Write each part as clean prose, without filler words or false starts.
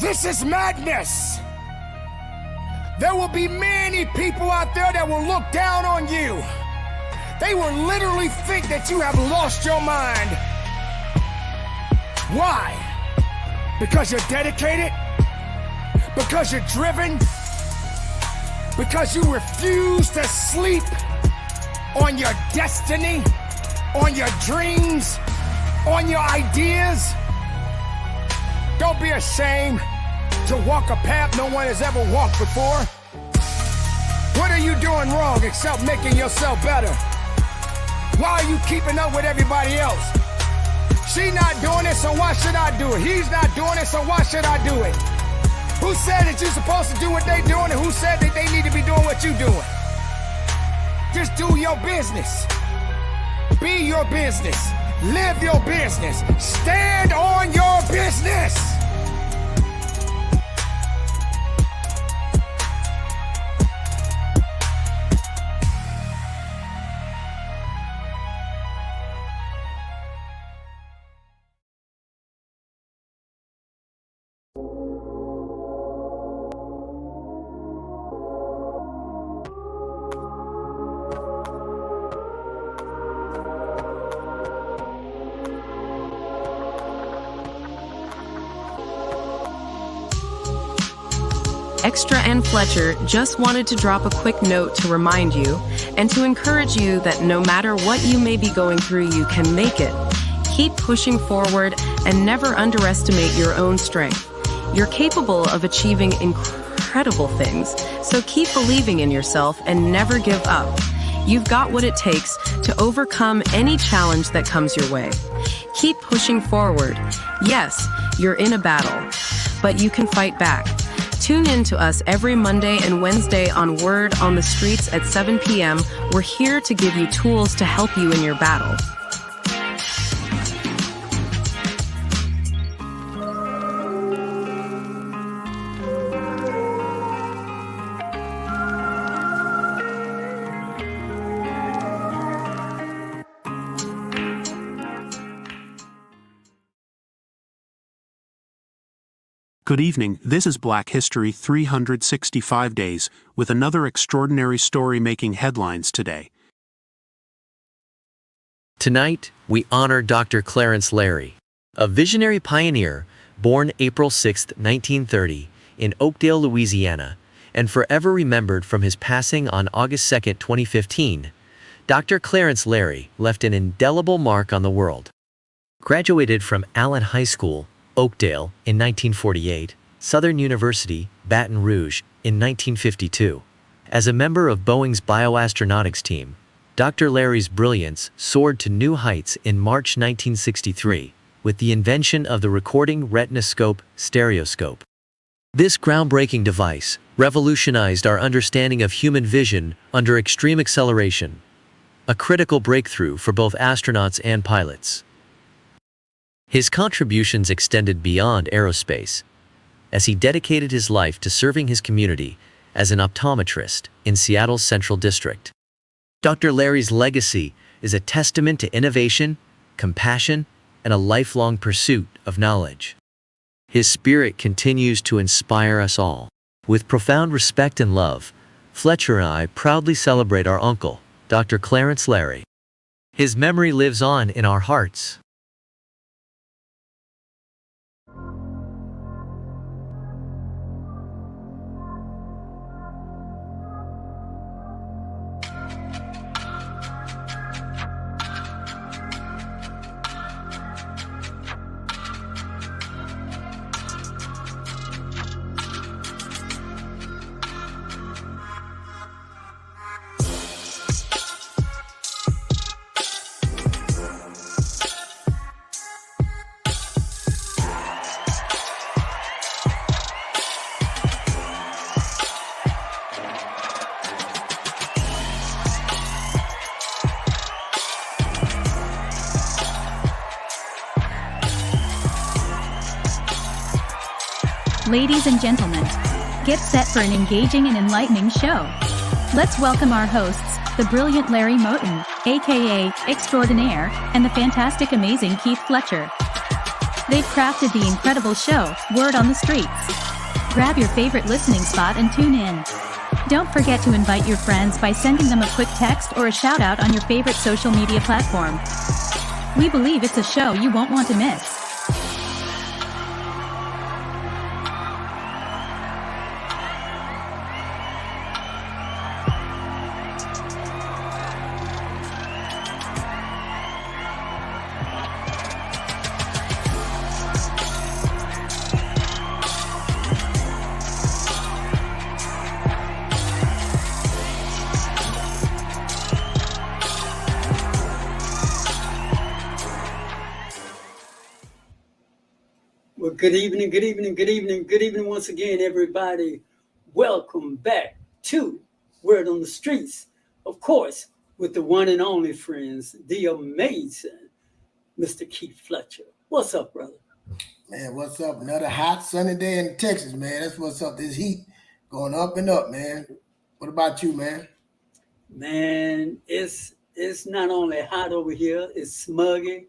This is madness. There will be many people out there that will look down on you. They will literally think that you have lost your mind. Why? Because you're dedicated? Because you're driven? Because you refuse to sleep on your destiny, on your dreams, on your ideas? Don't be ashamed to walk a path no one has ever walked before. What are you doing wrong except making yourself better? Why are you keeping up with everybody else? She not doing it, so why should I do it? He's not doing it, so why should I do it? Who said that you're supposed to do what they doing, and who said that they need to be doing what you doing? Just do your business. Be your business. Live your business. Stand on your business. Extra and Fletcher just wanted to drop a quick note to remind you and to encourage you that no matter what you may be going through, you can make it. Keep pushing forward and never underestimate your own strength. You're capable of achieving incredible things, so keep believing in yourself and never give up. You've got what it takes to overcome any challenge that comes your way. Keep pushing forward. Yes, you're in a battle, but you can fight back. Tune in to us every Monday and Wednesday on Word on the Streets at 7 p.m. We're here to give you tools to help you in your battle. Good evening, this is Black History 365 Days, with another extraordinary story making headlines today. Tonight, we honor Dr. Clarence Larry, a visionary pioneer born April 6, 1930, in Oakdale, Louisiana, and forever remembered from his passing on August 2, 2015. Dr. Clarence Larry left an indelible mark on the world. Graduated from Allen High School, Oakdale, in 1948, Southern University, Baton Rouge, in 1952. As a member of Boeing's bioastronautics team, Dr. Larry's brilliance soared to new heights in March 1963 with the invention of the recording retinoscope stereoscope. This groundbreaking device revolutionized our understanding of human vision under extreme acceleration, a critical breakthrough for both astronauts and pilots. His contributions extended beyond aerospace, as he dedicated his life to serving his community as an optometrist in Seattle's Central District. Dr. Larry's legacy is a testament to innovation, compassion, and a lifelong pursuit of knowledge. His spirit continues to inspire us all. With profound respect and love, Fletcher and I proudly celebrate our uncle, Dr. Clarence Larry. His memory lives on in our hearts. Ladies and gentlemen, get set for an engaging and enlightening show. Let's welcome our hosts, the brilliant Larry Moten, aka Extraordinaire, and the fantastic amazing Keith Fletcher. They've crafted the incredible show, Word on the Streets. Grab your favorite listening spot and tune in. Don't forget to invite your friends by sending them a quick text or a shout out on your favorite social media platform. We believe it's a show you won't want to miss. Well, good evening once again, everybody. Welcome back to Word on the Streets, of course, with the one and only friends, the amazing Mr. Keith Fletcher. What's up, brother? Man, what's up? Another hot sunny day in Texas, man. That's what's up. This heat going up and up, man. What about you, man? Man, it's not only hot over here, it's smuggy.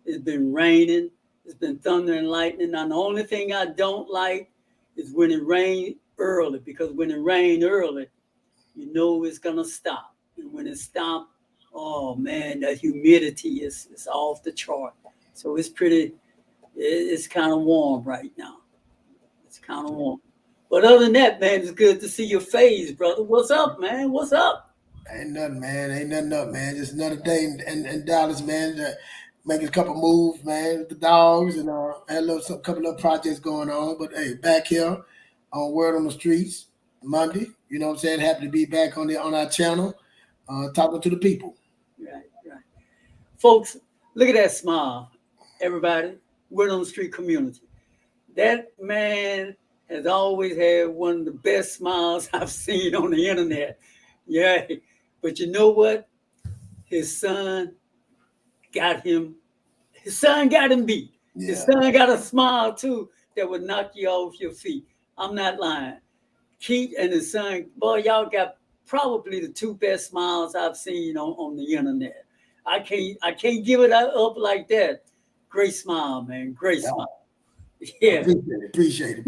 It's been raining. It's been thunder and lightning. Now, the only thing I don't like is when it rains early, because when it rains early, you know it's going to stop. And when it stops, oh, man, the humidity is off the chart. So it's kind of warm right now. It's kind of warm. But other than that, man, it's good to see your face, brother. What's up, man? What's up? Ain't nothing, man. Ain't nothing up, man. Just another day in Dallas, man. Making a couple moves, man, with the dogs, and had a couple of projects going on. But hey, back here on Word on the Streets Monday, you know what I'm saying? Happy to be back on our channel, talking to the people. Right. Folks, look at that smile, everybody. Word on the Street community. That man has always had one of the best smiles I've seen on the internet. Yeah, but you know what? His son got him beat. Yeah. His son got a smile too that would knock you off your feet. I'm not lying. Keith and his son, boy, y'all got probably the two best smiles I've seen on the internet. I can't give it up like that. Great smile, man. Great smile. Yeah. Appreciate it,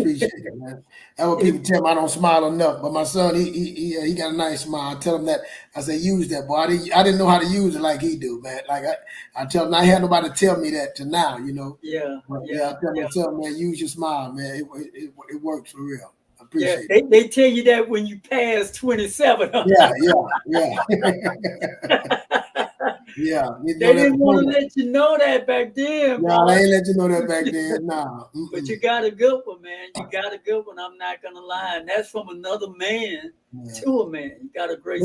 man. That's what people tell me I don't smile enough. But my son, he got a nice smile. I tell him that. I say, use that, boy. I didn't know how to use it like he do, man. Like I tell him, I had nobody tell me that till now, you know. Yeah. I tell my son, man, use your smile, man. It works for real. I appreciate it. They tell you that when you pass 27. Yeah. Yeah, they didn't want to let you know that back then. No, they ain't let you know that back then. Nah. But you got a good one, man. You got a good one. I'm not gonna lie, and that's from another man to a man. You got a great.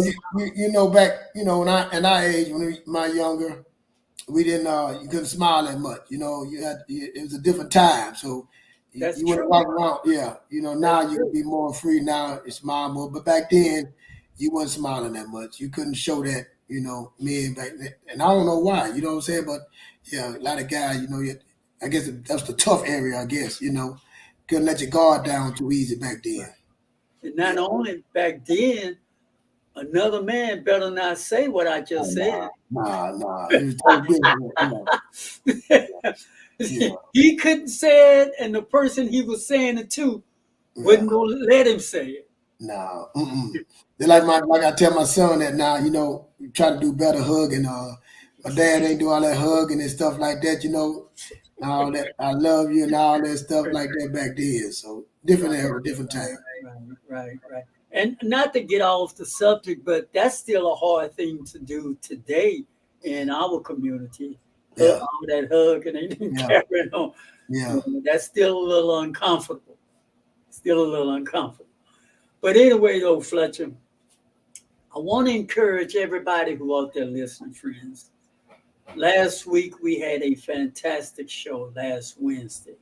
You know, back in our age, when my younger, we didn't. You couldn't smile that much. You know, it was a different time, so that's you wouldn't walk around. Yeah, you know, now you can be more free. Now you smile more, but back then you wasn't smiling that much. You couldn't show that. You know, men back then. And I don't know why, you know what I'm saying? But yeah, a lot of guys, you know, I guess that's the tough area, I guess, you know. Couldn't let your guard down too easy back then. And not only back then, another man better not say what I just said. Nah. It was totally different, yeah. He couldn't say it, and the person he was saying it to wouldn't let him say it. No, They're like I tell my son that now, you know, you try to do better hugging. My dad ain't do all that hugging and stuff like that, you know, all that I love you and all that stuff like that back then. So different era, different time. Right. And not to get off the subject, but that's still a hard thing to do today in our community. Yeah. All that hugging and carrying on. Yeah. That's still a little uncomfortable. But anyway, though, Fletcher, I want to encourage everybody who out there listening, friends. Last week, we had a fantastic show last Wednesday,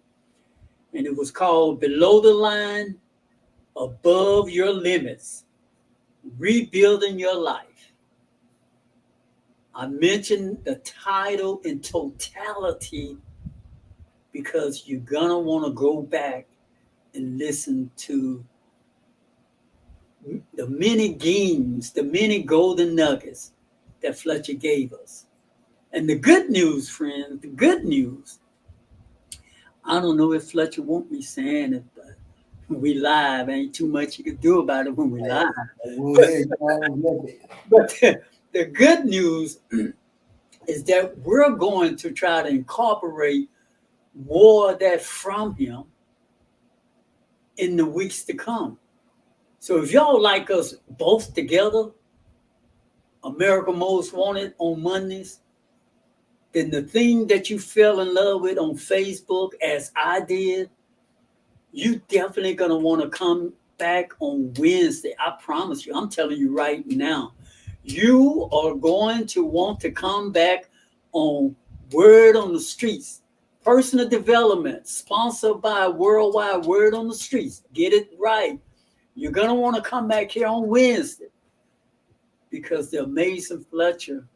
and it was called Below the Line, Above Your Limits, Rebuilding Your Life. I mentioned the title in totality because you're going to want to go back and listen to the many games, the many golden nuggets that Fletcher gave us. And the good news, friends, I don't know if Fletcher won't be saying it, but we live. Ain't too much you can do about it when we live. But the good news is that we're going to try to incorporate more of that from him in the weeks to come. So if y'all like us both together, America Most Wanted on Mondays, then the thing that you fell in love with on Facebook, as I did, you definitely gonna want to come back on Wednesday. I promise you. I'm telling you right now. You are going to want to come back on Word on the Streets. Personal development, sponsored by Worldwide Word on the Streets. Get it right. You're going to want to come back here on Wednesday because the amazing Fletcher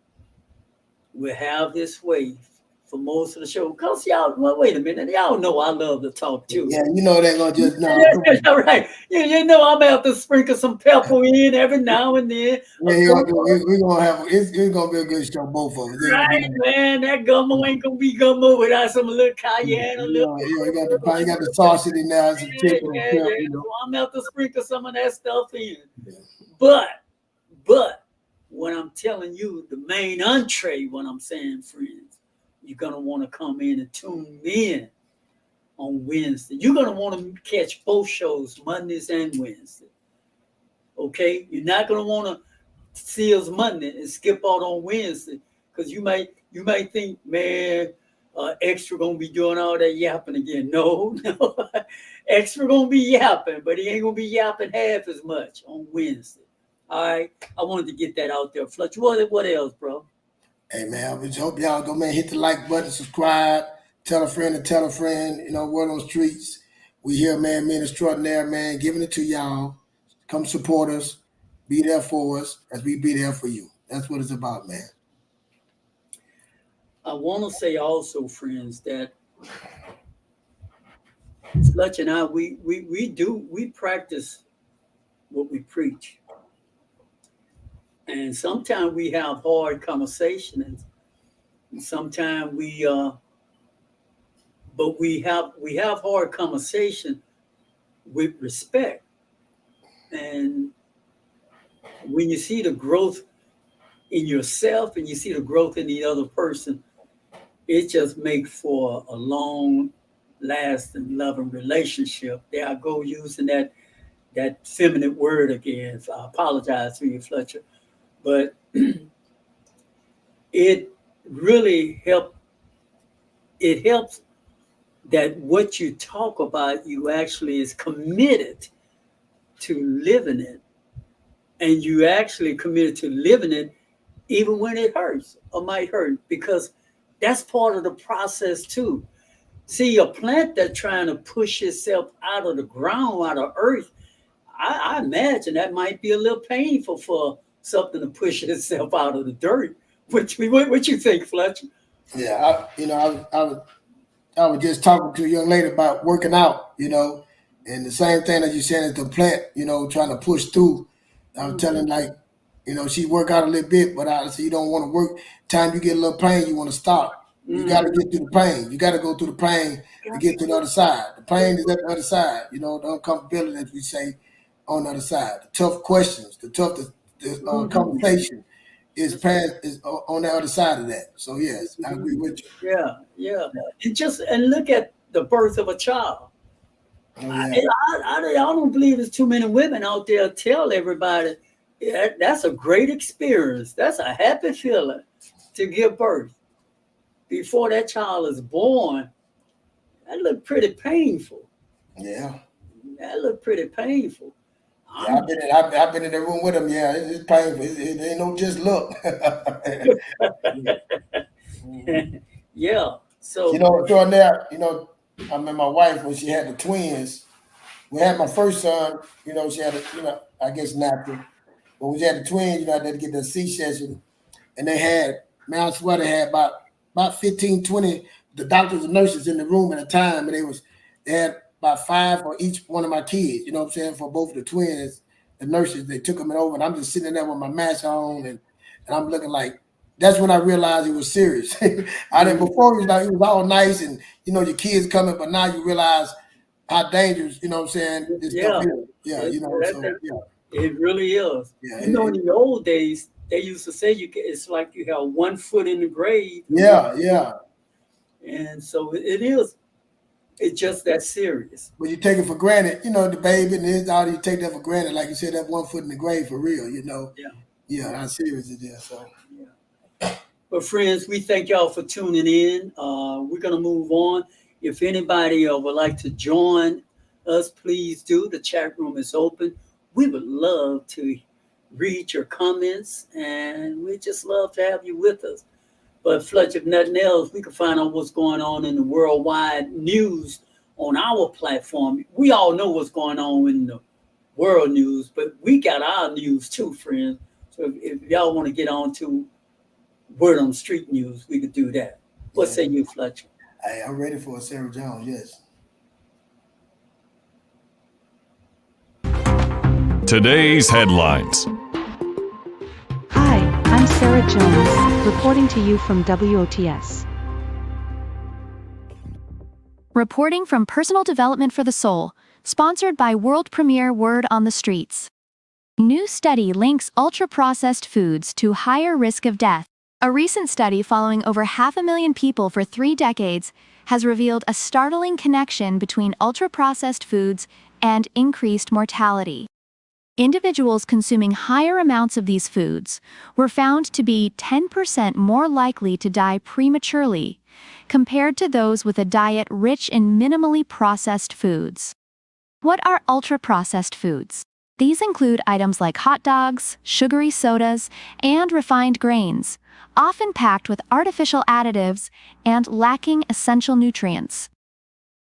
will have this way for most of the show. Because y'all, well, wait a minute. Y'all know I love to talk too. Yeah, you know they're going to just... All right. You know I'm going to have to sprinkle some pepper in every now and then. Yeah, we're going to have... It's going to be a good show, both of us. Right, man. That gumbo ain't going to be gumbo without some little cayenne. You got the sausage in there. Some chicken and pepper, you know. So I'm going to have to sprinkle some of that stuff in. Yeah. But when I'm telling you the main entree, what I'm saying, friends, you're going to want to come in and tune in on Wednesday. You're going to want to catch both shows, Mondays and Wednesday. Okay? You're not going to want to see us Monday and skip out on Wednesday because you might think, man, Extra going to be doing all that yapping again. No. Extra going to be yapping, but he ain't going to be yapping half as much on Wednesday. All right? I wanted to get that out there. Fletcher, what else, bro? Hey, man, I just hope y'all go, man, hit the like button, subscribe, tell a friend, you know, Word on the Streets. We here, man, men extraordinaire, man, giving it to y'all. Come support us. Be there for us as we be there for you. That's what it's about, man. I want to say also, friends, that Fletcher and I, we practice what we preach. And sometimes we have hard conversations, and sometimes but we have hard conversation with respect. And when you see the growth in yourself and you see the growth in the other person, it just makes for a long lasting loving relationship. There I go using that feminine word again. So I apologize to you, Fletcher. But it really helps that what you talk about, you actually is committed to living it. And you actually committed to living it even when it hurts or might hurt, because that's part of the process too. See, a plant that's trying to push itself out of the ground, out of earth, I imagine that might be a little painful for something to push itself out of the dirt. What you think, Fletcher? Yeah, I was just talking to a young lady about working out, you know, and the same thing that you said is the plant, you know, trying to push through. I was telling, like, you know, she work out a little bit, but I said you don't want to work. Time you get a little pain, you want to stop. You got to get through the pain. You got to go through the pain to get to the other side. The pain is at the other side, you know, the uncomfortability, as we say, on the other side. The tough questions, the tough conversation is on the other side of that. So yes, I agree with you. Yeah. And look at the birth of a child. Oh, yeah. I don't believe there's too many women out there tell everybody that's a great experience. That's a happy feeling to give birth. Before that child is born, that looked pretty painful. Yeah. That looked pretty painful. Yeah, I've been in the room with him. Yeah, it's painful. It ain't no just look. Yeah. So you know, extraordinaire. You know, I met my wife when she had the twins. We had my first son. You know, she had I guess natural. But when she had the twins, you know, I had to get the C-section, and they had, man, I swear they had about 15, 20 the doctors and nurses in the room at a time, and they had about 5 for each one of my kids, you know what I'm saying, for both of the twins, the nurses, they took them over, and I'm just sitting there with my mask on, and I'm looking like, that's when I realized it was serious. I didn't before it was all nice and your kids coming, but now you realize how dangerous, you know what I'm saying, this stuff is. Yeah, It really is. Yeah, in the old days, they used to say it's like you have 1 foot in the grave. Yeah. And so it is. It's just that serious. But you take it for granted, the baby and all you take that for granted, like you said, that 1 foot in the grave for real, Yeah, how serious it is. So. But friends, we thank y'all for tuning in. We're gonna move on. If anybody would like to join us, please do. The chat room is open. We would love to read your comments, and we just love to have you with us. But Fletcher, if nothing else, we can find out what's going on in the worldwide news on our platform. We all know what's going on in the world news, but we got our news too, friends. So if y'all want to get on to Word on the Street news, we could do that. What say you, Fletcher? Hey, I'm ready for Sarah Jones, yes. Today's headlines. Hi, I'm Sarah Jones, reporting to you from WOTS. Reporting from Personal Development for the Soul, sponsored by world premiere Word on the Streets. New study links ultra-processed foods to higher risk of death. A recent study following over 500,000 people for 3 decades has revealed a startling connection between ultra-processed foods and increased mortality. Individuals consuming higher amounts of these foods were found to be 10% more likely to die prematurely compared to those with a diet rich in minimally processed foods. What are ultra-processed foods? These include items like hot dogs, sugary sodas, and refined grains, often packed with artificial additives and lacking essential nutrients.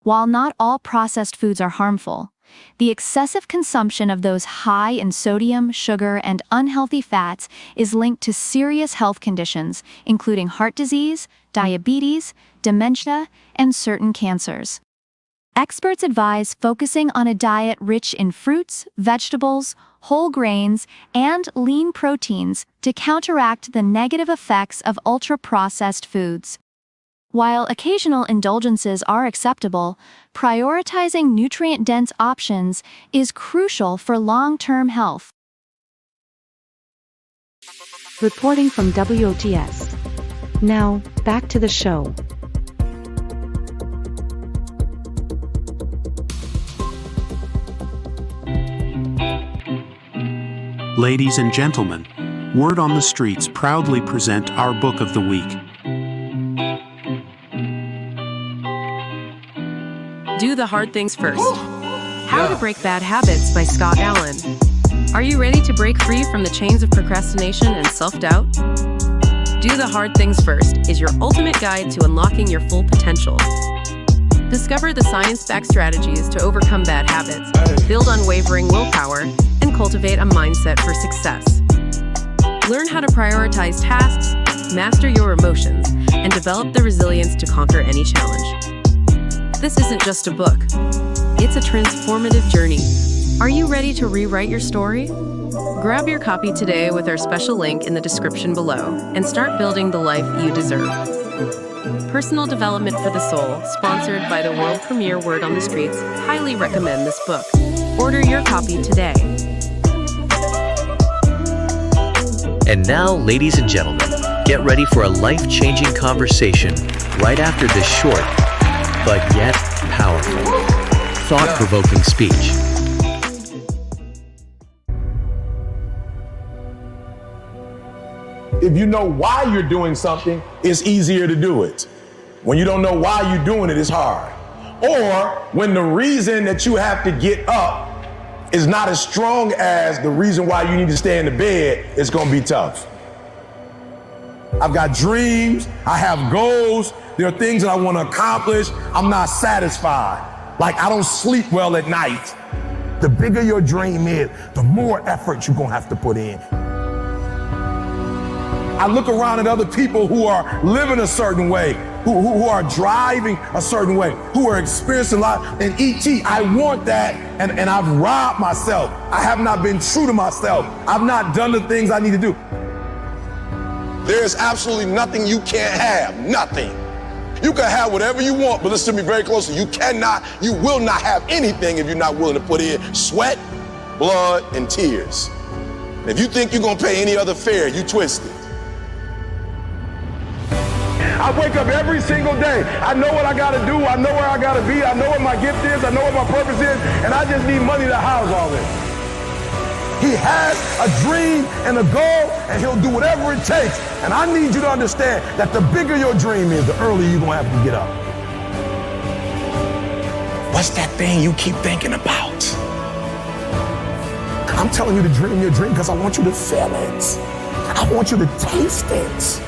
While not all processed foods are harmful, the excessive consumption of those high in sodium, sugar, and unhealthy fats is linked to serious health conditions, including heart disease, diabetes, dementia, and certain cancers. Experts advise focusing on a diet rich in fruits, vegetables, whole grains, and lean proteins to counteract the negative effects of ultra-processed foods. While occasional indulgences are acceptable, prioritizing nutrient-dense options is crucial for long-term health. Reporting from WOTS. Now, back to the show. Ladies and gentlemen, Word on the Streets proudly present our book of the week. Do the Hard Things First. How to Break Bad Habits by Scott Allen. Are you ready to break free from the chains of procrastination and self-doubt? Do the Hard Things First is your ultimate guide to unlocking your full potential. Discover the science-backed strategies to overcome bad habits, build unwavering willpower, and cultivate a mindset for success. Learn how to prioritize tasks, master your emotions, and develop the resilience to conquer any challenge. This isn't just a book. It's a transformative journey. Are you ready to rewrite your story? Grab your copy today with our special link in the description below and start building the life you deserve. Personal Development for the Soul, sponsored by the world premiere Word on the Streets, highly recommend this book. Order your copy today. And now, ladies and gentlemen, get ready for a life-changing conversation right after this short, but yet powerful, thought-provoking speech. If you know why you're doing something, it's easier to do it. When you don't know why you're doing it, it's hard. Or when the reason that you have to get up is not as strong as the reason why you need to stay in the bed, it's gonna be tough. I've got dreams, I have goals, there are things that I wanna accomplish, I'm not satisfied. Like I don't sleep well at night. The bigger your dream is, the more effort you're gonna have to put in. I look around at other people who are living a certain way, who are driving a certain way, who are experiencing life. And E.T., I want that, and I've robbed myself. I have not been true to myself. I've not done the things I need to do. There is absolutely nothing you can't have, nothing. You can have whatever you want, but listen to me very closely. You will not have anything if you're not willing to put in sweat, blood, and tears. If you think you're gonna pay any other fare, you twisted. I wake up every single day. I know what I gotta do. I know where I gotta be. I know what my gift is. I know what my purpose is. And I just need money to house all this. He has a dream and a goal, and he'll do whatever it takes. And I need you to understand that the bigger your dream is, the earlier you're gonna have to get up. What's that thing you keep thinking about? I'm telling you to dream your dream because I want you to feel it. I want you to taste it.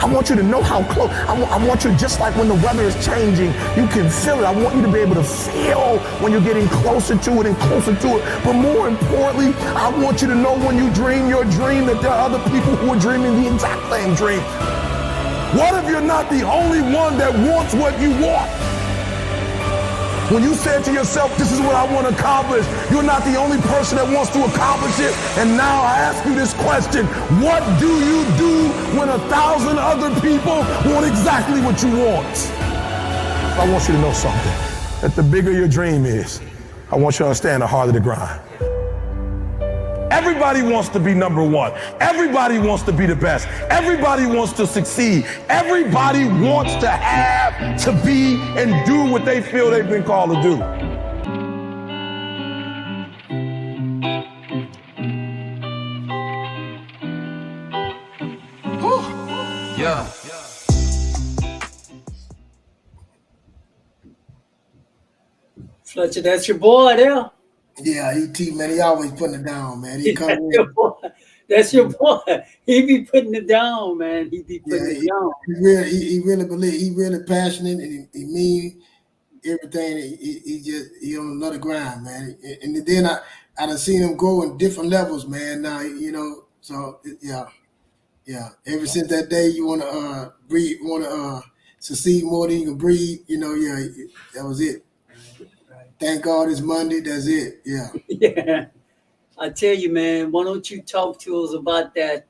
I want you to know how close. I want you, just like when the weather is changing, you can feel it. I want you to be able to feel when you're getting closer to it and closer to it. But more importantly, I want you to know when you dream your dream that there are other people who are dreaming the exact same dream. What if you're not the only one that wants what you want? When you said to yourself, this is what I want to accomplish, you're not the only person that wants to accomplish it. And now I ask you this question: what do you do when 1,000 other people want exactly what you want? I want you to know something, that the bigger your dream is, I want you to understand the harder the grind. Everybody wants to be number one. Everybody wants to be the best. Everybody wants to succeed. Everybody wants to have, to be, and do what they feel they've been called to do. Yeah. Fletcher, that's your boy there. Yeah, E.T., man, he always putting it down, man. He come in. That's your boy. He be putting it down, man. He be putting it down. He really believe. He really passionate, and he mean everything. He on another grind, man. And then I done seen him grow in different levels, man. Now so yeah. Ever since that day, you want to breathe, want to succeed more than you can breathe. That was it. Thank God it's Monday. That's it. Yeah. Yeah. I tell you, man, why don't you talk to us about that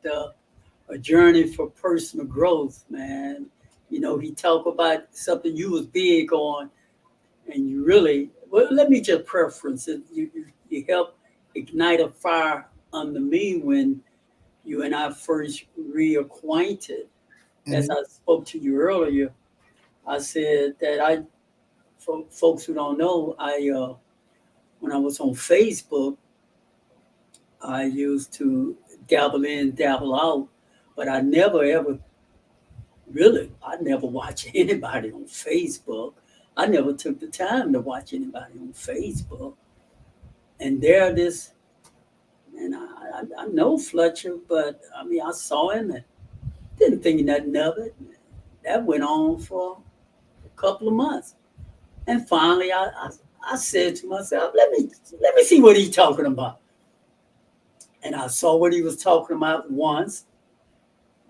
a journey for personal growth, man? He talked about something you was big on, and you really, well, let me just preference it. You helped ignite a fire under me when you and I first reacquainted. Mm-hmm. As I spoke to you earlier, I said that for folks who don't know, when I was on Facebook, I used to dabble in, dabble out, but I never watched anybody on Facebook. I never took the time to watch anybody on Facebook. And and I know Fletcher, but I mean, I saw him and didn't think nothing of it. That went on for a couple of months. And finally, I said to myself, let me see what he's talking about. And I saw what he was talking about once,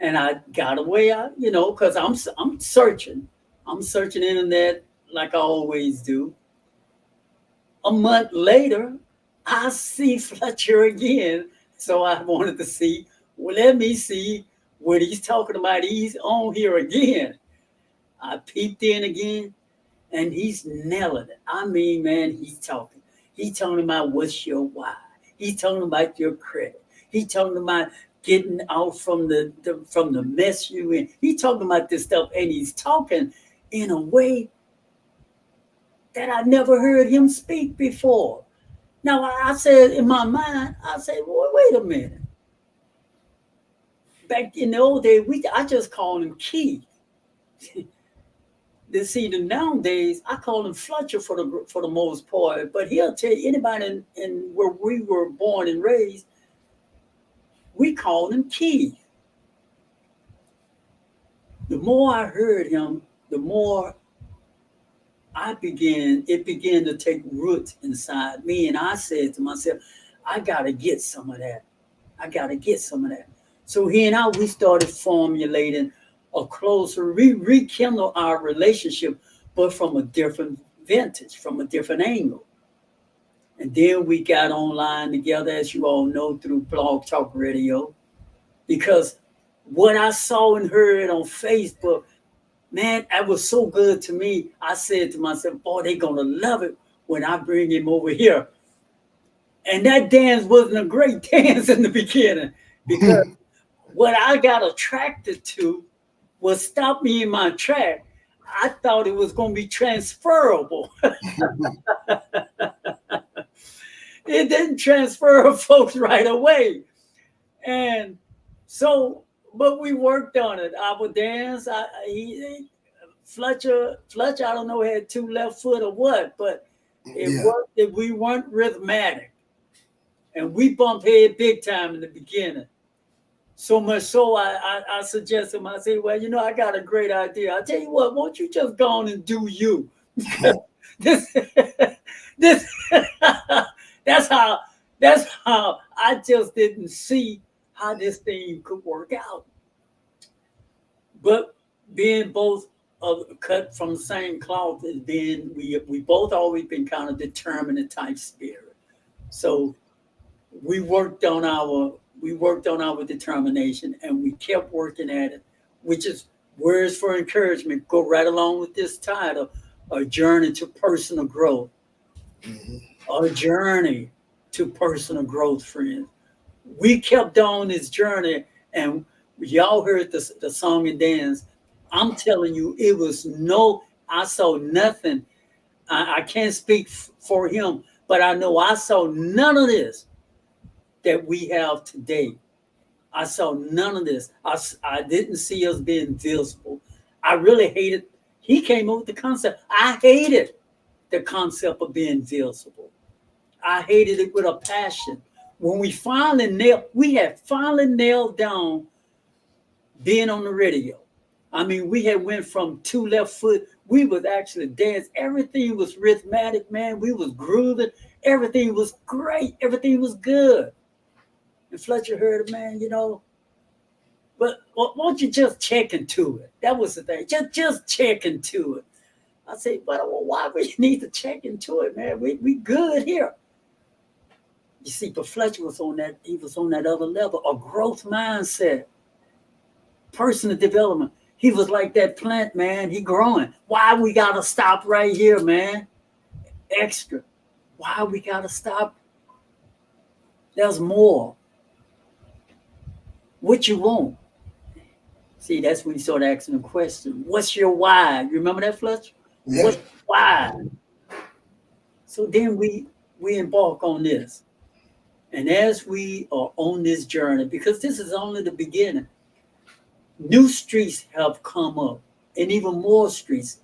and I got away, because I'm searching. I'm searching the internet like I always do. A month later, I see Fletcher again. So I wanted to see, well, let me see what he's talking about. He's on here again. I peeped in again. And he's nailing it. I mean, man, he's talking. He's talking about what's your why. He's talking about your credit. He's talking about getting out from the mess you in. He's talking about this stuff, and he's talking in a way that I never heard him speak before. Now, I said in my mind, well, wait a minute. Back in the old days, I just called him Keith. Nowadays, I call him Fletcher for the most part, but he'll tell you, anybody in where we were born and raised, we called him Keith. The more I heard him, the more it began to take root inside me. And I said to myself, I got to get some of that. So he and I, we started formulating a closer, rekindle our relationship, but from a different vintage, from a different angle. And then we got online together, as you all know, through Blog Talk Radio, because what I saw and heard on Facebook, man, that was so good to me. I said to myself, boy, they're going to love it when I bring him over here. And that dance wasn't a great dance in the beginning, because what I got attracted to was stop me in my track. I thought it was going to be transferable. It didn't transfer folks right away. And so, but we worked on it. Our dance, Fletcher, I don't know, had 2 left foot or what, but it worked. If we weren't rhythmic. And we bumped head big time in the beginning. So much so I suggested him, I said, well, you know, I got a great idea. I tell you what, won't you just go on and do you? this that's how I just didn't see how this thing could work out. But being both cut from the same cloth as being, we both always been kind of determined type spirit. So we worked on our determination, and we kept working at it, which is words for encouragement. Go right along with this title, A Journey to Personal Growth. A journey to personal growth, friends. We kept on this journey, and y'all heard the song and dance. I'm telling you, it was I saw nothing. I can't speak for him, but I know I saw none of this that we have today. I saw none of this. I didn't see us being visible. I really hated, he came up with the concept. I hated the concept of being visible. I hated it with a passion. When we had finally nailed down being on the radio. I mean, we had went from 2 left foot. We was actually dance. Everything was rhythmic, man. We was grooving. Everything was great. Everything was good. And Fletcher heard it, man, you know. But won't you just check into it? That was the thing. Just check into it. I said, but why we need to check into it, man? We good here. You see, but Fletcher was on that, he was on that other level, a growth mindset, personal development. He was like that plant, man. He growing. Why we gotta stop right here, man? Extra. Why we gotta stop? There's more. What you want? See, that's when you start asking the question. What's your why? You remember that, Fletcher? Yeah. What's why? So then we embark on this. And as we are on this journey, because this is only the beginning, new streets have come up, and even more streets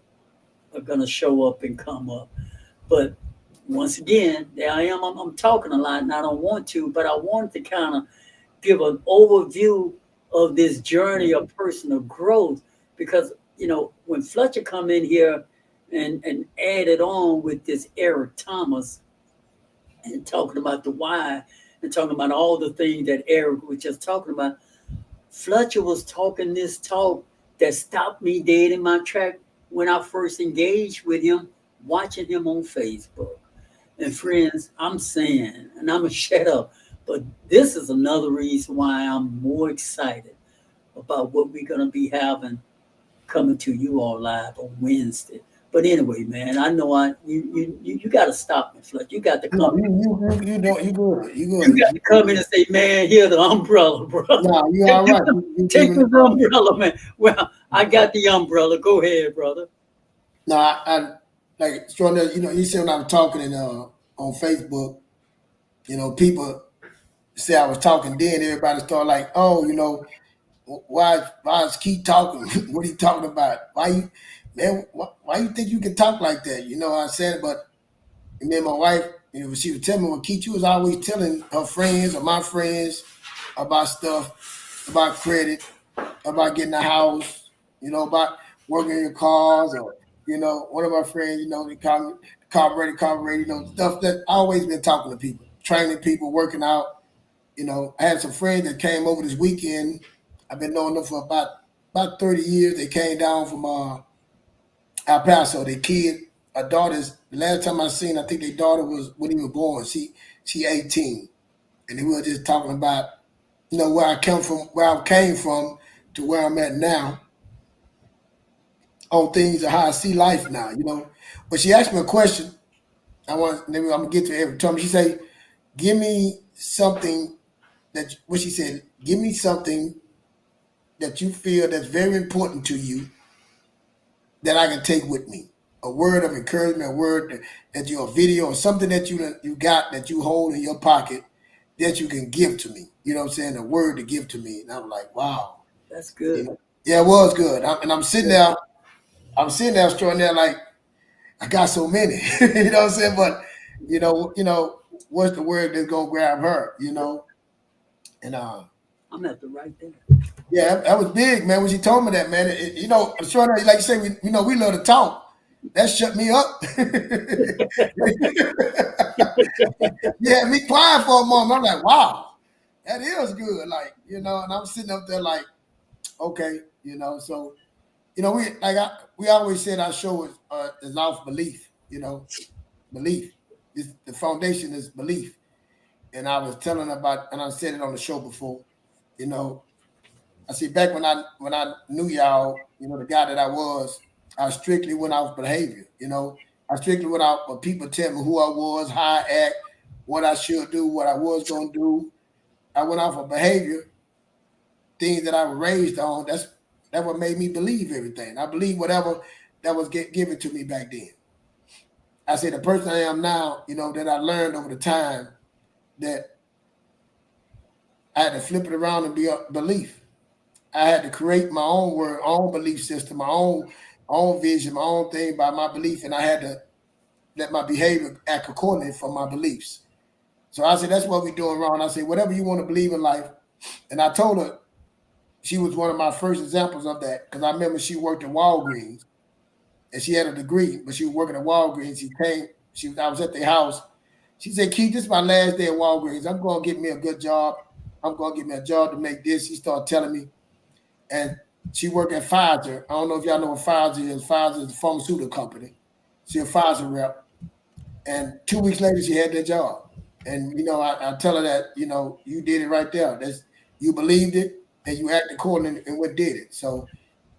are going to show up and come up. But once again, there I am. I'm talking a lot, and I don't want to, but I want to kind of give an overview of this journey of personal growth, because, you know, when Fletcher come in here and added on with this Eric Thomas and talking about the why and talking about all the things that Eric was just talking about, Fletcher was talking this talk that stopped me dead in my track when I first engaged with him, watching him on Facebook. And friends, I'm saying, and I'm going to shut up, but this is another reason why I'm more excited about what we're going to be having coming to you all live on Wednesday. But anyway, man, I know you got to stop me, Fletcher. You got to come in. You good. You got to come in and say, man, here's the umbrella, bro. No, you all right. Take the umbrella, man. Well, I got the umbrella. Go ahead, brother. No, I like, you know, you see when I was talking on Facebook, you know, people say I was talking then, everybody started like, oh, you know, why is Keith talking? What are you talking about? Why you think you can talk like that? You know what I said? But and then my wife, you know, she would tell me, well, Keith, you was always telling her friends or my friends about stuff, about credit, about getting a house, you know, about working in your cars, or, you know, one of my friends, you know, they call me carburetor, you know, stuff that I always been talking to people, training people, working out. You know, I had some friends that came over this weekend. I've been knowing them for about 30 years. They came down from El Paso. Their kid, a daughter's, the last time I seen, I think their daughter wasn't even born. She 18. And they were just talking about, you know, where I came from, to where I'm at now on things of how I see life now, you know. But she asked me a question. I'm gonna get to every time. She say, give me something what she said, give me something that you feel that's very important to you that I can take with me. A word of encouragement, a word that you a video or something that you got that you hold in your pocket that you can give to me. You know what I'm saying? A word to give to me. And I'm like, wow. That's good. You know? Yeah, it was good. I'm sitting there strolling there like I got so many. You know what I'm saying? But you know, what's the word that's gonna grab her, you know? And I'm at the right there. yeah, that was big, man. When she told me that, man, you know, I'm sure like you say, we love to talk. That shut me up. Yeah, me quiet for a moment. I'm like, wow, that is good. Like, you know, and I'm sitting up there like, okay, you know, so, you know, we always said our show is off belief, you know, belief. The foundation is belief. And I was telling about, and I said it on the show before, you know, I see back when I knew y'all, you know, the guy that I strictly went off behavior, you know. I strictly went out when people tell me who I was, how I act, what I should do, what I was gonna do. I went off of behavior, things that I was raised on. That's what made me believe everything. I believe whatever that was given to me back then. I say the person I am now, you know, that I learned over the time that I had to flip it around and be a belief. I had to create my own word, own belief system, my own vision, my own thing by my belief, and I had to let my behavior act accordingly for my beliefs. So I said, that's what we're doing wrong. I said, whatever you want to believe in life. And I told her she was one of my first examples of that because I remember she worked at Walgreens and she had a degree, but she was working at Walgreens. I was at their house. She said, Keith, this is my last day at Walgreens. I'm going to get me a good job. I'm going to get me a job to make this. She started telling me. And she worked at Pfizer. I don't know if y'all know what Pfizer is. Pfizer is a pharmaceutical company. She's a Pfizer rep. And 2 weeks later, she had that job. And, you know, I tell her that, you know, you did it right there. You believed it and you acted accordingly and what did it. So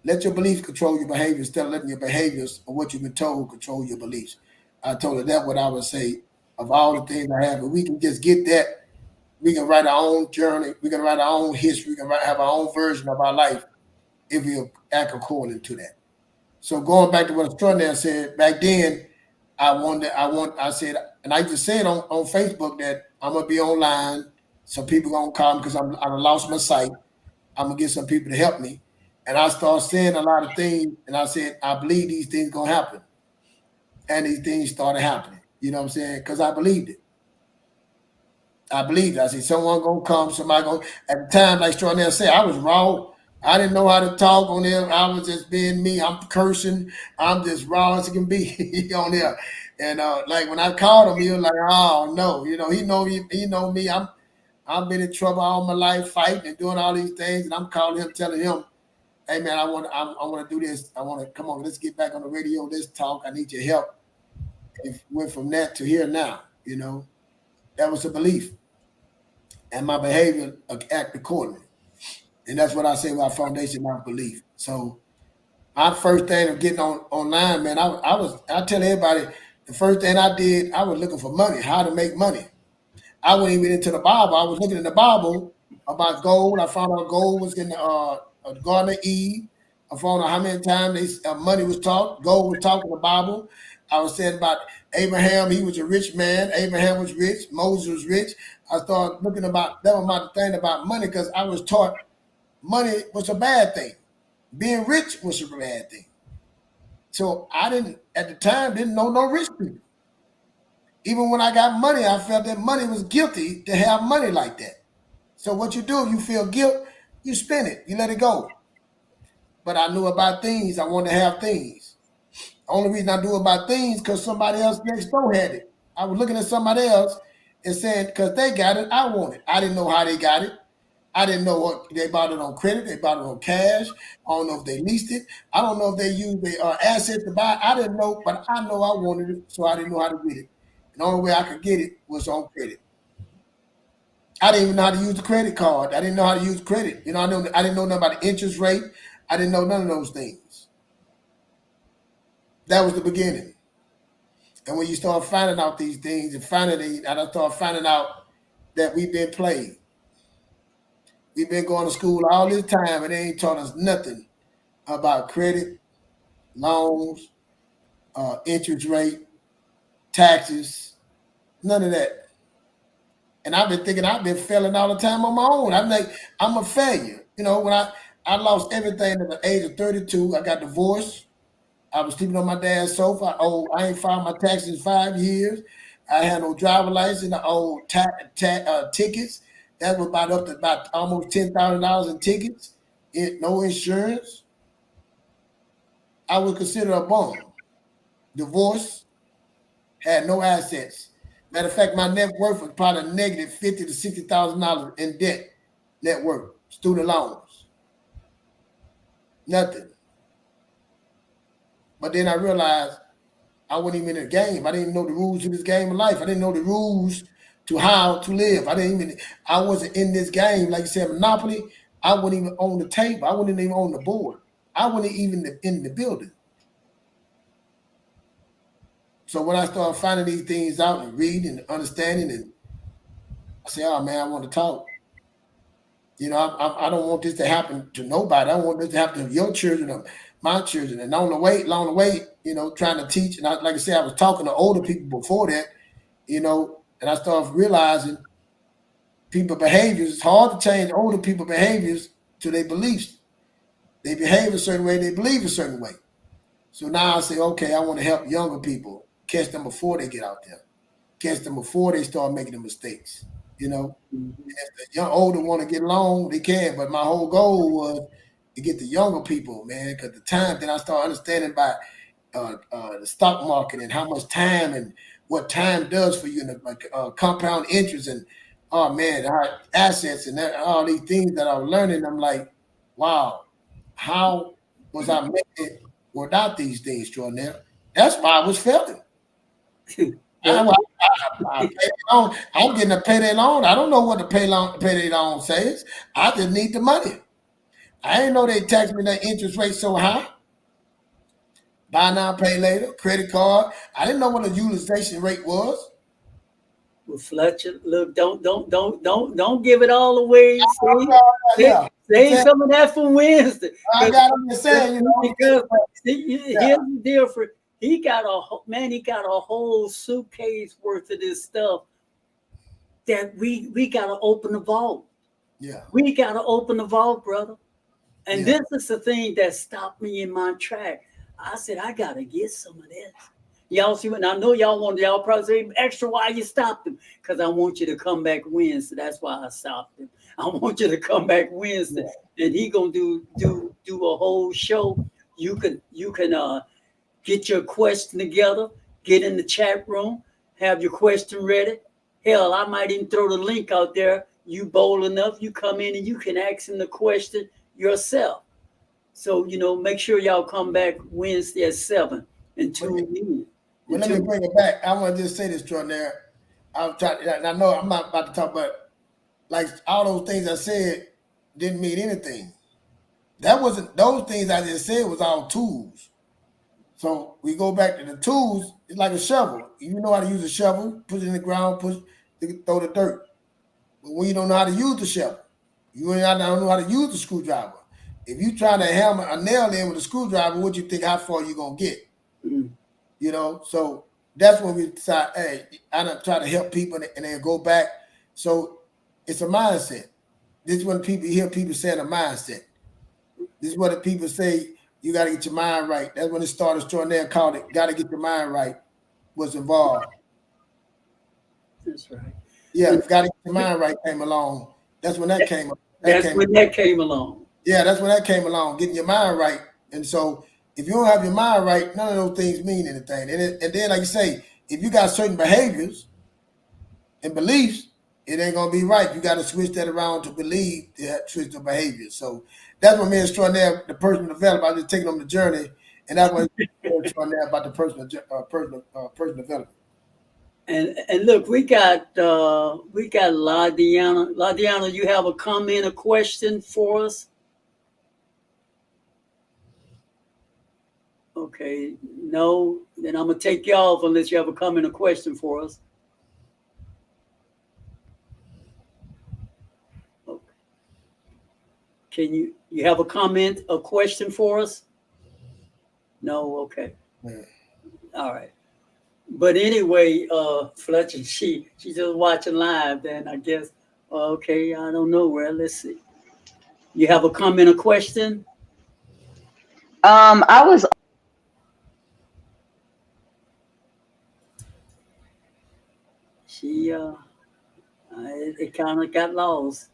let your beliefs control your behavior instead of letting your behaviors or what you've been told control your beliefs. I told her that what I would say of all the things I have. If we can just get that, we can write our own journey. We can write our own history. We can have our own version of our life if we act according to that. So going back to what Extraordinary said, back then, I said, and I used to say it on Facebook that I'm going to be online. Some people going to call me because I lost my sight. I'm going to get some people to help me. And I started saying a lot of things. And I said, I believe these things going to happen. And these things started happening. You know what I'm saying? Because I believed it. I believed it. I said, someone going to come, somebody going to. At the time, like Extraordinary said, I was raw. I didn't know how to talk on there. I was just being me. I'm cursing. I'm just raw as it can be on there. And like when I called him, he was like, "Oh no, you know, he know me. I've been in trouble all my life, fighting and doing all these things." And I'm calling him, telling him, "Hey man, I want to do this. I want to come on. Let's get back on the radio. Let's talk. I need your help." And went from that to here now. You know, that was a belief, and my behavior act accordingly. And that's what I say about foundation, my belief. So my first thing of getting online, man, I tell everybody the first thing I did, I was looking for money, how to make money. I wasn't even into the Bible. I was looking in the Bible about gold. I found out gold was in the Garden of Eve. I found out how many times money was talked, gold was talked in the Bible. I was saying about Abraham, he was a rich man. Abraham was rich. Moses was rich. I started looking about, that was my thing about money because I was taught money was a bad thing. Being rich was a bad thing. So I at the time, didn't know no rich people. Even when I got money, I felt that money was guilty to have money like that. So what you do, if you feel guilt, you spend it, you let it go. But I knew about things, I wanted to have things. The only reason I knew about things because somebody else next door had it. I was looking at somebody else and saying, because they got it, I want it. I didn't know how they got it. I didn't know what they bought it on credit. They bought it on cash. I don't know if they leased it. I don't know if they used their assets to buy. I didn't know, but I know I wanted it, so I didn't know how to get it. And the only way I could get it was on credit. I didn't even know how to use the credit card. I didn't know how to use credit. I didn't know nothing about the interest rate. I didn't know none of those things. That was the beginning. And when you start finding out these things, and I start finding out that we've been played. We've been going to school all this time, and they ain't taught us nothing about credit, loans, interest rate, taxes, none of that. And I've been thinking I've been failing all the time on my own. I'm like, I'm a failure. When I lost everything at the age of 32, I got divorced. I was sleeping on my dad's sofa. I ain't filed my taxes in 5 years. I had no driver license. I owed tickets. That was up to about almost $10,000 in tickets. No insurance. I was considered a bum. Divorced. Had no assets. Matter of fact, my net worth was probably negative $50,000 to $60,000 in debt. Net worth, student loans, nothing. But then I realized I wasn't even in the game. I didn't know the rules of this game of life. I didn't know the rules to how to live. I wasn't in this game. Like you said, Monopoly, I wasn't even on the table. I wasn't even on the board. I wasn't even in the building. So when I started finding these things out and reading and understanding, and I say, oh man, I want to talk. I don't want this to happen to nobody. I don't want this to happen to your children or my children. And along the way, trying to teach. And like I said, I was talking to older people before that, and I started realizing people behaviors. It's hard to change older people behaviors to their beliefs. They behave a certain way, they believe a certain way. So now I say, okay, I want to help younger people, catch them before they get out there, catch them before they start making the mistakes. And if the older want to get along, they can. But my whole goal was to get the younger people, man, because the time that I started understanding about the stock market and how much time and what time does for you, and compound interest and our assets and all these things that I was learning. I'm like, wow, how was I making it without these things, Jordan? That's why I was failing. I'm getting a payday loan. I don't know what the payday loan says. I just need the money. I didn't know they taxed me that interest rate so high. Buy now, pay later, credit card. I didn't know what the utilization rate was. Well, Fletcher, look, don't give it all away. Save some of that for Wednesday. I got to understand, because here's the difference. He got a whole suitcase worth of this stuff that we got to open the vault. Yeah. We got to open the vault, brother. And this is the thing that stopped me in my track. I said, I got to get some of this. Y'all see what? I know y'all probably say, Extra, why you stopped him? Because I want you to come back Wednesday. That's why I stopped him. I want you to come back Wednesday. And he going to do a whole show. You can get your question together, get in the chat room, have your question ready. Hell, I might even throw the link out there. You bold enough, you come in and you can ask him the question yourself. So, make sure y'all come back Wednesday at 7 and tune in. Well, let me bring it back. I want to just say this, Jordan. I know I'm not about to talk about, like, all those things I said didn't mean anything. Those things I just said was all tools. So we go back to the tools. It's like a shovel. You know how to use a shovel, put it in the ground, throw the dirt. But when you don't know how to use the shovel, you don't know how to use the screwdriver. If you try to hammer a nail in with a screwdriver, what you think, how far you going to get? So that's when we decide, hey, I don't try to help people and then go back. So it's a mindset. This is when people hear people saying a mindset. This is what the people say, you got to get your mind right. That's when it started. Jordan called it, got to get your mind right, was involved. That's right. Yeah, got to get your mind right came along. That's when that came along. That came along. Yeah, that's when that came along, getting your mind right. And so if you don't have your mind right, none of those things mean anything. And then, like you say, if you got certain behaviors and beliefs, it ain't going to be right. You got to switch that around to believe, to switch the behavior. So that's what me and Extraordinaire, the personal development, I just taking them the journey. And that's what Extraordinaire about the personal development. And look, we got LaDiana. LaDiana, you have a comment, a question for us? Okay, no. Then I'm gonna take you off unless you have a comment or question for us. Okay. Can you have a comment, a question for us? No. Okay. Yeah. All right. But anyway, Fletcher, she's just watching live. Then I guess. Okay, I don't know where. Let's see. You have a comment or question? I was. It kind of got lost.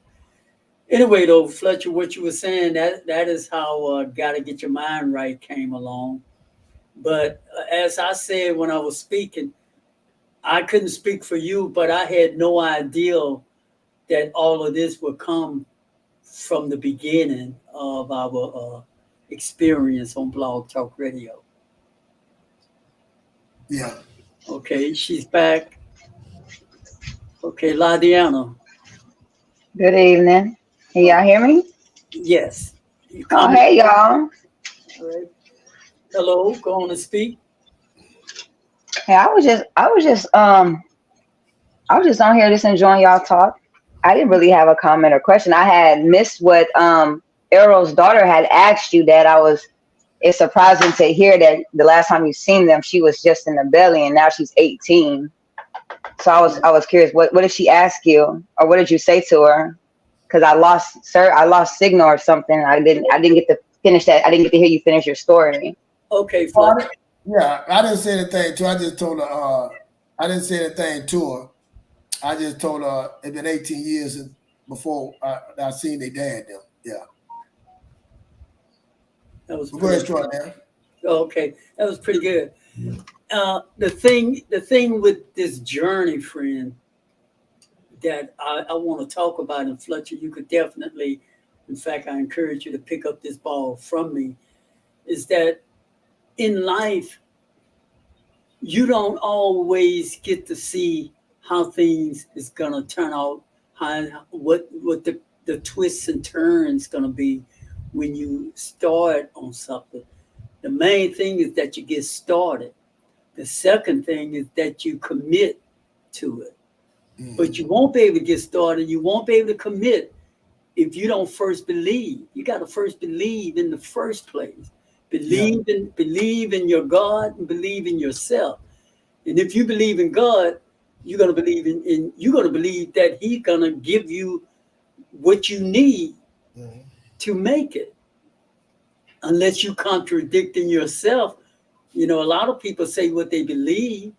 Anyway, though, Fletcher, what you were saying, that is how Gotta Get Your Mind Right came along. But as I said when I was speaking, I couldn't speak for you, but I had no idea that all of this would come from the beginning of our experience on Blog Talk Radio. Yeah. Okay, she's back. Okay, LaDiana. Good evening. Can y'all hear me? Yes. Oh, hey, y'all. All right. Hello, go on and speak. Hey, I was just on here just enjoying y'all talk. I didn't really have a comment or question. I had missed what Errol's daughter had asked you. It's surprising to hear that the last time you seen them, she was just in the belly, and now she's 18. So I was curious, what did she ask you, or what did you say to her? Because I lost signal or something. I didn't get to finish that. I didn't get to hear you finish your story. Okay, Fletcher. Yeah, I didn't say anything to her. I just told her, I didn't say anything to her. I just told her it's been 18 years before I seen their dad them. Yeah. That was go ahead, Troy. Okay, that was pretty good. The thing with this journey, friend, that I want to talk about, and Fletcher, you could definitely, in fact, I encourage you to pick up this ball from me, is that in life, you don't always get to see how things is gonna turn out, what the twists and turns gonna be when you start on something. The main thing is that you get started. The second thing is that you commit to it. But you won't be able to get started. You won't be able to commit if you don't first believe. You got to first believe in the first place. Believe in your God and believe in yourself. And if you believe in God, you're gonna believe you're gonna believe that He's gonna give you what you need to make it. Unless you contradicting yourself. You know, a lot of people say what they believe,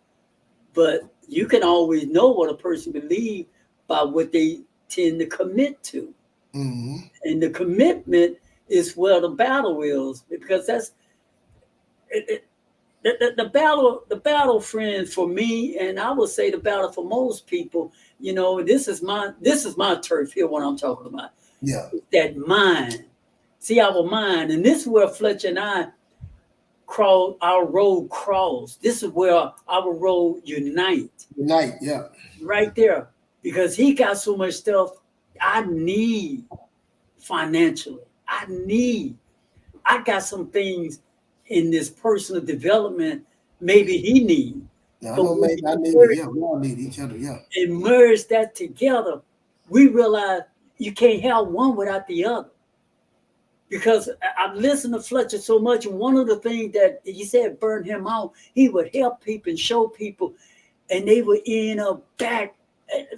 but you can always know what a person believes by what they tend to commit to. And the commitment is where the battle is, because that's the battle, friends, for me, and I would say the battle for most people. You know, this is my turf here. What I'm talking about, that mind. See, our mind, and this is where Fletcher and I our road cross. This is where our road unite. Yeah. Right there, because he got so much stuff I need financially. I got some things in this personal development maybe he need. I need it. Yeah, we all need each other. Yeah. And merge that together, we realize you can't have one without the other. Because I've listened to Fletcher so much, and one of the things that he said burned him out, he would help people and show people, and they would end up back.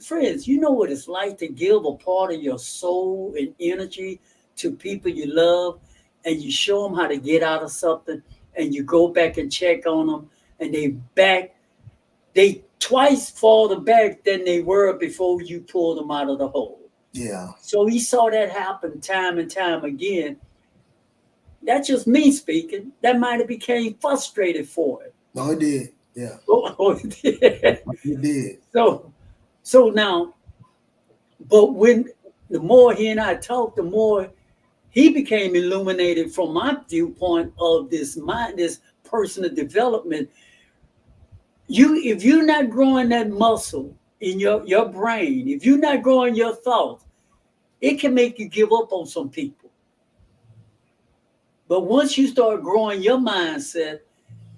Friends, you know what it's like to give a part of your soul and energy to people you love, and you show them how to get out of something, and you go back and check on them, and they twice farther back than they were before you pulled them out of the hole. Yeah. So he saw that happen time and time again. That's just me speaking. That might have became frustrated for it. No, it did. Yeah. Oh, it did. It did. So now, but when the more he and I talked, the more he became illuminated from my viewpoint of this mind, this personal development. if you're not growing that muscle in your brain, if you're not growing your thoughts, it can make you give up on some people. But once you start growing your mindset,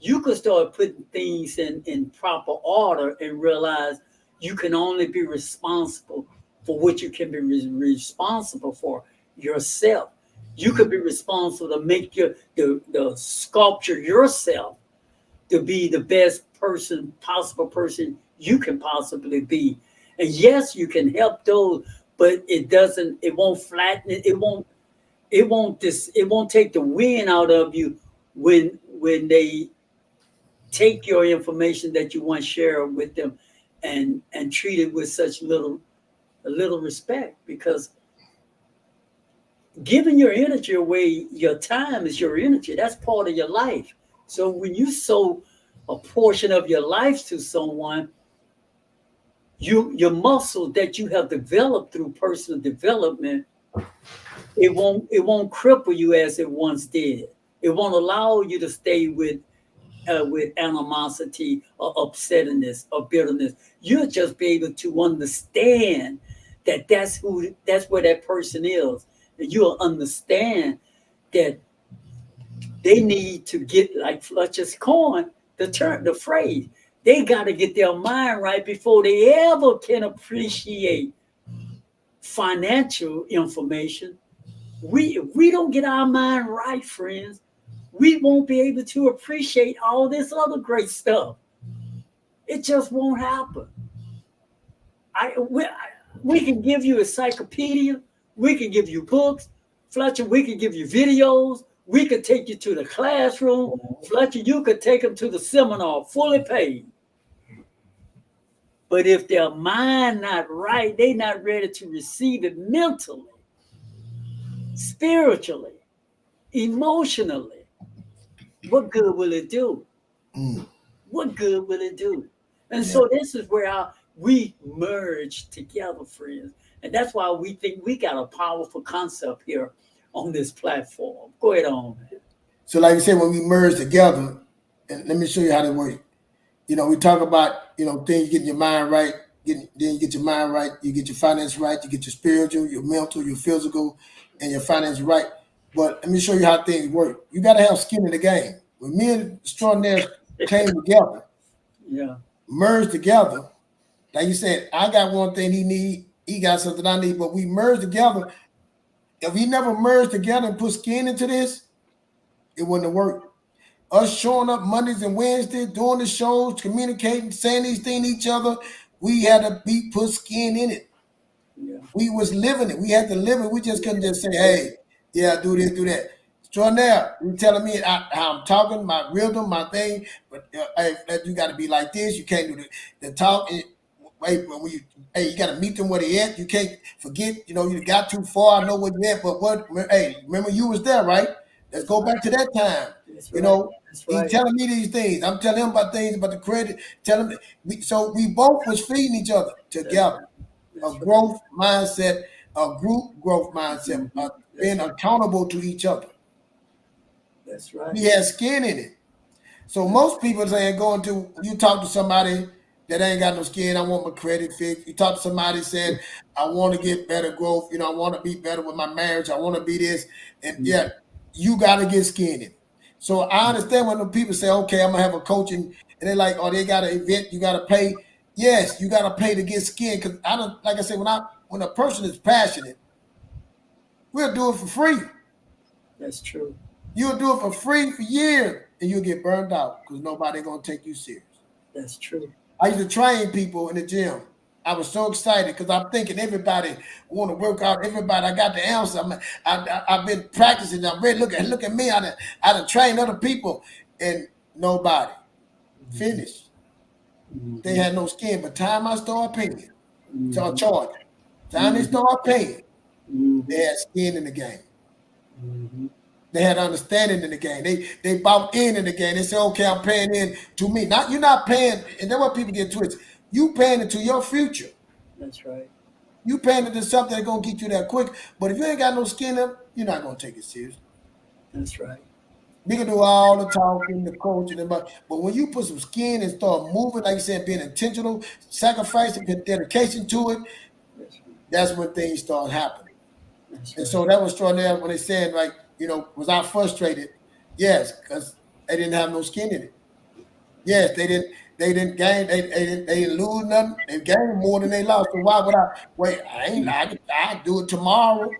you can start putting things in proper order and realize you can only be responsible for what you can be responsible for yourself. You could be responsible to make the sculpture yourself to be the best possible person you can possibly be. And yes, you can help those, but it won't flatten it. It won't take the wind out of you when they take your information that you once shared with them and treat it with such little respect, because giving your energy away, your time is your energy. That's part of your life. So when you sow a portion of your life to someone, your muscle that you have developed through personal development, it won't cripple you as it once did. It won't allow you to stay with animosity or upsetness or bitterness. You'll just be able to understand that's where that person is. And you'll understand that they need to get, like Fletcher's coin, the phrase, they got to get their mind right before they ever can appreciate financial information. If we don't get our mind right, friends, we won't be able to appreciate all this other great stuff. It just won't happen. We can give you a encyclopedia. We can give you books. Fletcher, we can give you videos. We could take you to the classroom. Fletcher, you could take them to the seminar, fully paid. But if their mind not right, they not ready to receive it mentally, spiritually, emotionally, what good will it do? What good will it do? And so this is where we merge together, friends. And that's why we think we got a powerful concept here on this platform. Go ahead on, man. So like you said, when we merge together, and let me show you how that works. We talk about, things, getting your mind right, then you get your mind right, you get your finance right, you get your spiritual, your mental, your physical, and your finance right. But let me show you how things work. You got to have skin in the game. When me and Extraordinaire came together, merged together, like you said, I got one thing he need, he got something I need, but we merged together. If we never merged together and put skin into this, it wouldn't have worked. Us showing up Mondays and Wednesdays, doing the shows, communicating, saying these things to each other, we had to put skin in it. Yeah. We was living it. We had to live it. We just couldn't just say, hey, do this, do that. Extraordinaire, you telling me how I'm talking, my rhythm, my thing, but hey, you got to be like this. You can't do the talk. Wait, you got to meet them where they at. You can't forget, you got too far. I know where you at, but remember you was there, right? Let's go back to that time. That's right. He's telling me these things. I'm telling him about things, about the credit. Tell him. So we both was feeding each other together. That's a growth mindset, a group growth mindset, being accountable to each other. That's right. We had skin in it. So most people say you talk to somebody that ain't got no skin, I want my credit fixed. You talk to somebody saying, I want to get better growth. I want to be better with my marriage. I want to be this. And you got to get skin in it. So I understand when the people say, okay, I'm going to have a coaching, and they're like, oh, they got an event, you got to pay. Yes, you got to pay to get skin. Because like I said, when a person is passionate, we'll do it for free. That's true. You'll do it for free for years, and you'll get burned out because nobody going to take you serious. That's true. I used to train people in the gym. I was so excited because I'm thinking everybody want to work out. Everybody, I got the answer. I've been practicing. I'm ready. Look at me. I done trained other people, and nobody finished. They had no skin. But time I started paying, start charging. Time they started paying, they had skin in the game. They had understanding in the game. They bought in the game. They said, okay, I'm paying in to me. You're not paying, and that's what people get twisted. You paying into your future. That's right. You paying into something that's going to get you there quick. But if you ain't got no skin up, you're not going to take it serious. That's right. We can do all the talking, the coaching, but when you put some skin and start moving, like you said, being intentional, sacrificing, dedication to it, that's when things start happening. And so that was extraordinary when they said, like, was I frustrated? Yes, because they didn't have no skin in it. Yes, they didn't gain, they didn't lose nothing. They gained more than they lost. So why would I wait? I do it tomorrow.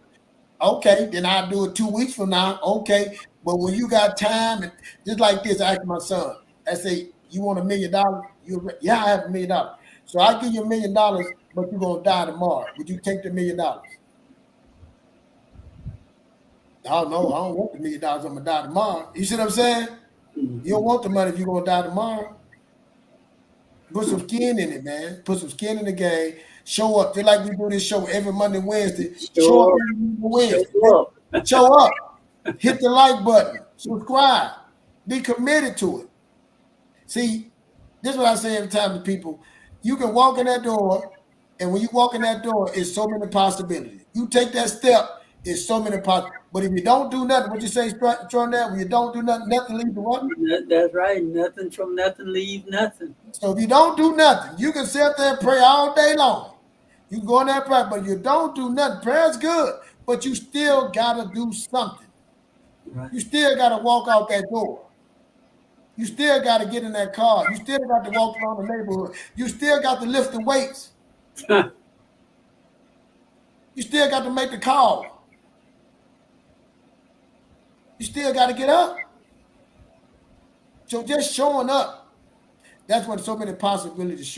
Okay, then I'll do it 2 weeks from now. Okay. But when you got time, and just like this, I asked my son, I say, you want $1 million? Yeah, I have $1 million. So I give you $1 million, but you're gonna die tomorrow. Would you take the $1 million? I don't know. I don't want the $1 million. I'm gonna die tomorrow. You see what I'm saying? You don't want the money if you're gonna die tomorrow. Put some skin in it, man. Put some skin in the game. Show up. Just like we do this show every Monday, Wednesday. Show up every Wednesday. Show up. Hit the like button. Subscribe. Be committed to it. See, this is what I say every time to people. You can walk in that door, and when you walk in that door, it's so many possibilities. You take that step, it's so many possibilities. But if you don't do nothing, what you say, Tronell, when you don't do nothing, nothing leaves the what? That's right. Nothing from nothing leaves nothing. So if you don't do nothing, you can sit up there and pray all day long. You can go in there and pray, but if you don't do nothing, prayer's good, but you still got to do something. Right. You still got to walk out that door. You still got to get in that car. You still got to walk around the neighborhood. You still got to lift the weights. You still got to make the call. You still got to get up. So just showing up, that's when so many possibilities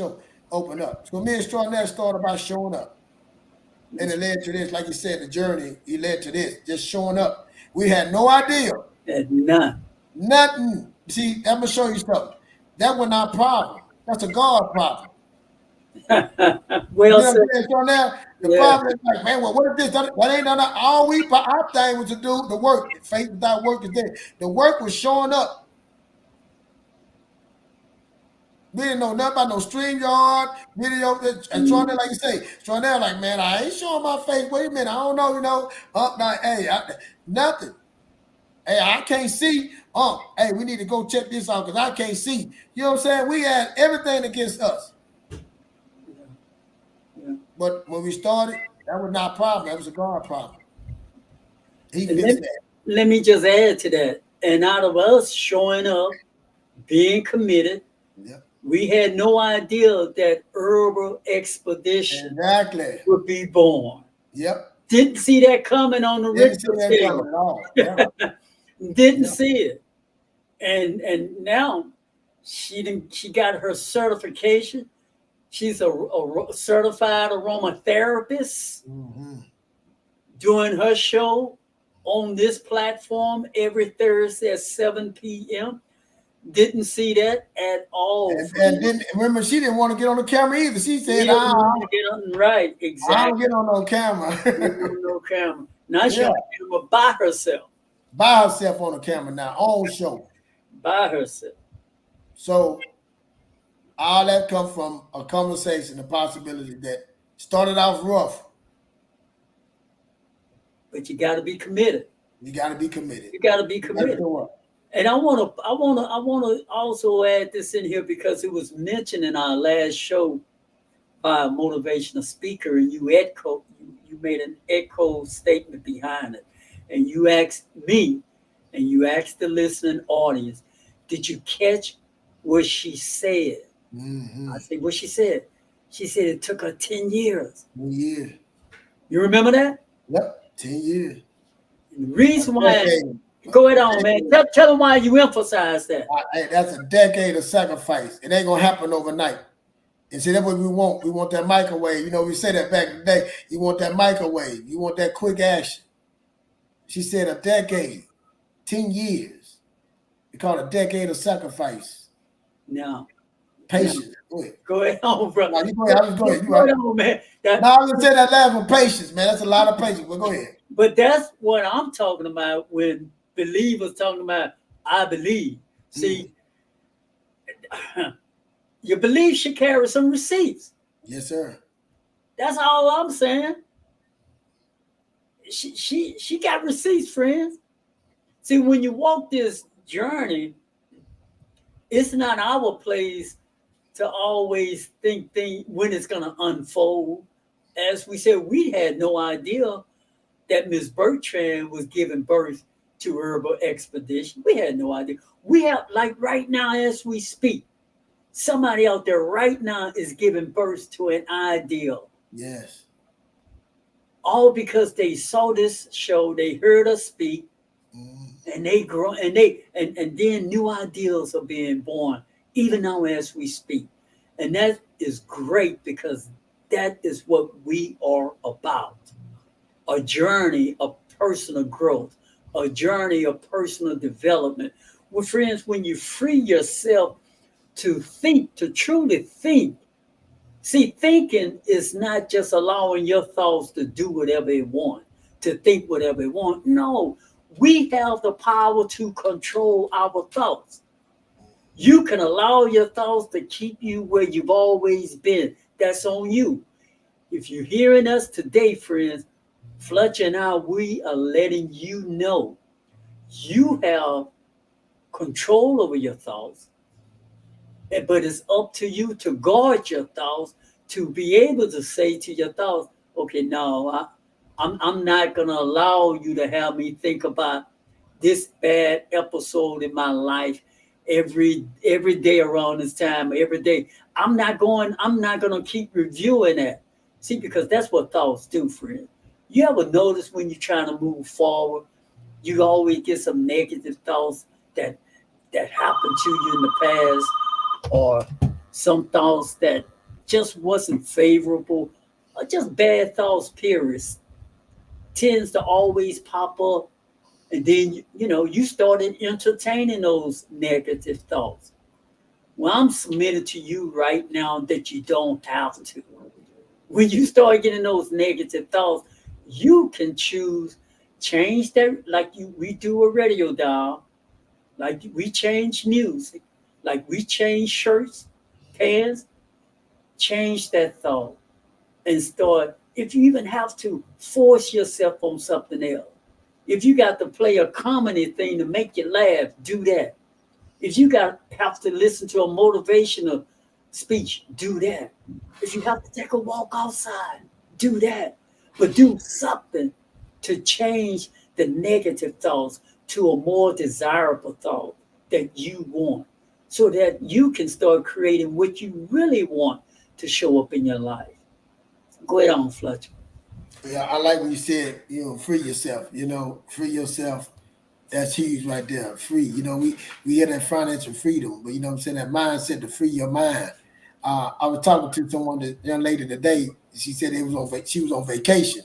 open up. So me and Extraordinaire started about showing up. And it led to this, like you said, the journey, it led to this, just showing up. We had no idea. None. Nothing. See, I'm going to show you something. That was not a problem. That's a God problem. Well, the problem is like, man, well, what if this? That ain't none of all our thing was to do the work. Faith without work is dead. The work was showing up. We didn't know nothing about no StreamYard video. And Tronell, like you say, Tronell, like, man, I ain't showing my face. Wait a minute, I don't know, nothing. Hey, I can't see. Hey, we need to go check this out because I can't see. You know what I'm saying? We had everything against us. Yeah. But when we started, that was not a problem. That was a God problem. He fixed that. Let me just add to that. And out of us showing up, being committed, we had no idea that Herbal Expedition would be born. Yep. Didn't see that coming on the radio. Didn't see it. And now she got her certification. She's a certified aromatherapist doing her show on this platform every Thursday at 7 p.m. Didn't see that at all. And didn't remember she didn't want to get on the camera either. She said, right, exactly. I don't get on no camera. No camera. Now she's by herself. By herself on the camera now, own show. By herself. So all that comes from a conversation, a possibility that started off rough. But you got to be committed. You got to be committed. You got to be committed. And I want to also add this in here because it was mentioned in our last show by a motivational speaker, and you made an echo statement behind it, and you asked me, and you asked the listening audience, did you catch what she said? I said, what she said? She said it took her 10 years. 10 years. You remember that? Yep, 10 years. And the reason why. Go ahead on, man. Tell them why you emphasize that. That's a decade of sacrifice. It ain't gonna happen overnight. And see, that's what we want. We want that microwave. You know, we said that back in the day. You want that microwave. You want that quick action. She said a decade, 10 years. We call it a decade of sacrifice. No. Patience. Go ahead on, bro. No, you go ahead. I was going. Go ahead on, man. I was gonna say that last one, patience, man. That's a lot of patience. But go ahead. But that's what I'm talking about when believers talking about I believe. See, your belief should carry some receipts. Yes, sir. That's all I'm saying. She got receipts, friends. See, when you walk this journey, it's not our place to always think when it's going to unfold. As we said, we had no idea that Miss Bertrand was giving birth to Herbal Expedition. We had no idea. We have, like right now as we speak, somebody out there right now is giving birth to an ideal. Yes. All because they saw this show, they heard us speak, and they grow, and then new ideals are being born, even now as we speak. And that is great because that is what we are about. A journey of personal growth, a journey of personal development. Well, friends, when you free yourself to think, to truly think, see, thinking is not just allowing your thoughts to do whatever they want, to think whatever they want. No, we have the power to control our thoughts. You can allow your thoughts to keep you where you've always been. That's on you. If you're hearing us today, friends, Fletcher and I, we are letting you know you have control over your thoughts, but it's up to you to guard your thoughts, to be able to say to your thoughts, okay, no, I'm not going to allow you to have me think about this bad episode in my life every day around this time, every day. I'm not going to keep reviewing that. See, because that's what thoughts do, friend. You ever notice when you're trying to move forward, you always get some negative thoughts that happened to you in the past, or some thoughts that just wasn't favorable, or just bad thoughts, period, tends to always pop up. And then, you started entertaining those negative thoughts. Well, I'm submitted to you right now that you don't have to. When you start getting those negative thoughts, you can change that, like we do a radio dial, like we change music, like we change shirts, pants, change that thought and start, if you even have to force yourself on something else. If you got to play a comedy thing to make you laugh, do that. If you have to listen to a motivational speech, do that. If you have to take a walk outside, do that. But do something to change the negative thoughts to a more desirable thought that you want, so that you can start creating what you really want to show up in your life. Go ahead on, Fletcher. Yeah, I like when you said, free yourself, free yourself. That's huge right there. Free, we hear that financial freedom, but I'm saying, that mindset to free your mind. I was talking to someone, the young lady today. She said she was on vacation,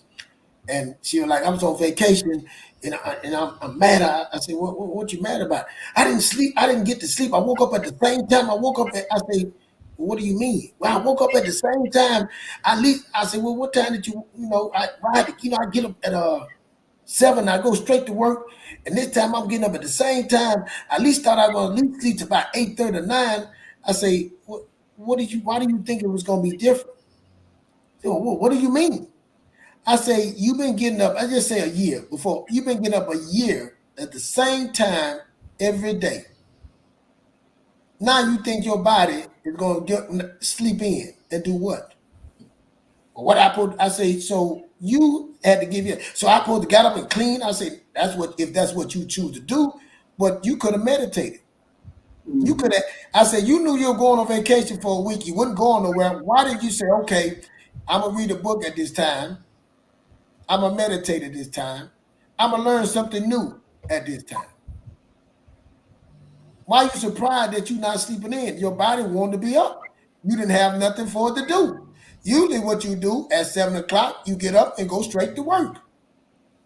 and she was like, I was on vacation, and I'm mad. I said, what you mad about? I didn't sleep. I didn't get to sleep. I woke up at the same time. I said, what do you mean? Well, I woke up at the same time. I said, well, what time did you, I get up at 7. I go straight to work, and this time I'm getting up at the same time. I at least thought I was going to at least sleep to about 8:30 or 9. I say, why do you think it was going to be different? What do you mean? I say, you've been getting up, I just say a year before, you've been getting up a year at the same time every day. Now you think your body is going to sleep in and do what? I say, so you had to give you, so I supposed to get up and clean. I say, if that's what you choose to do, but you could have meditated. You could have, I said, you knew you were going on vacation for a week. You wouldn't go nowhere. Why did you say, okay, I'm going to read a book at this time. I'm going to meditate at this time. I'm going to learn something new at this time. Why are you surprised that you're not sleeping in? Your body wanted to be up. You didn't have nothing for it to do. Usually what you do at 7 o'clock, you get up and go straight to work.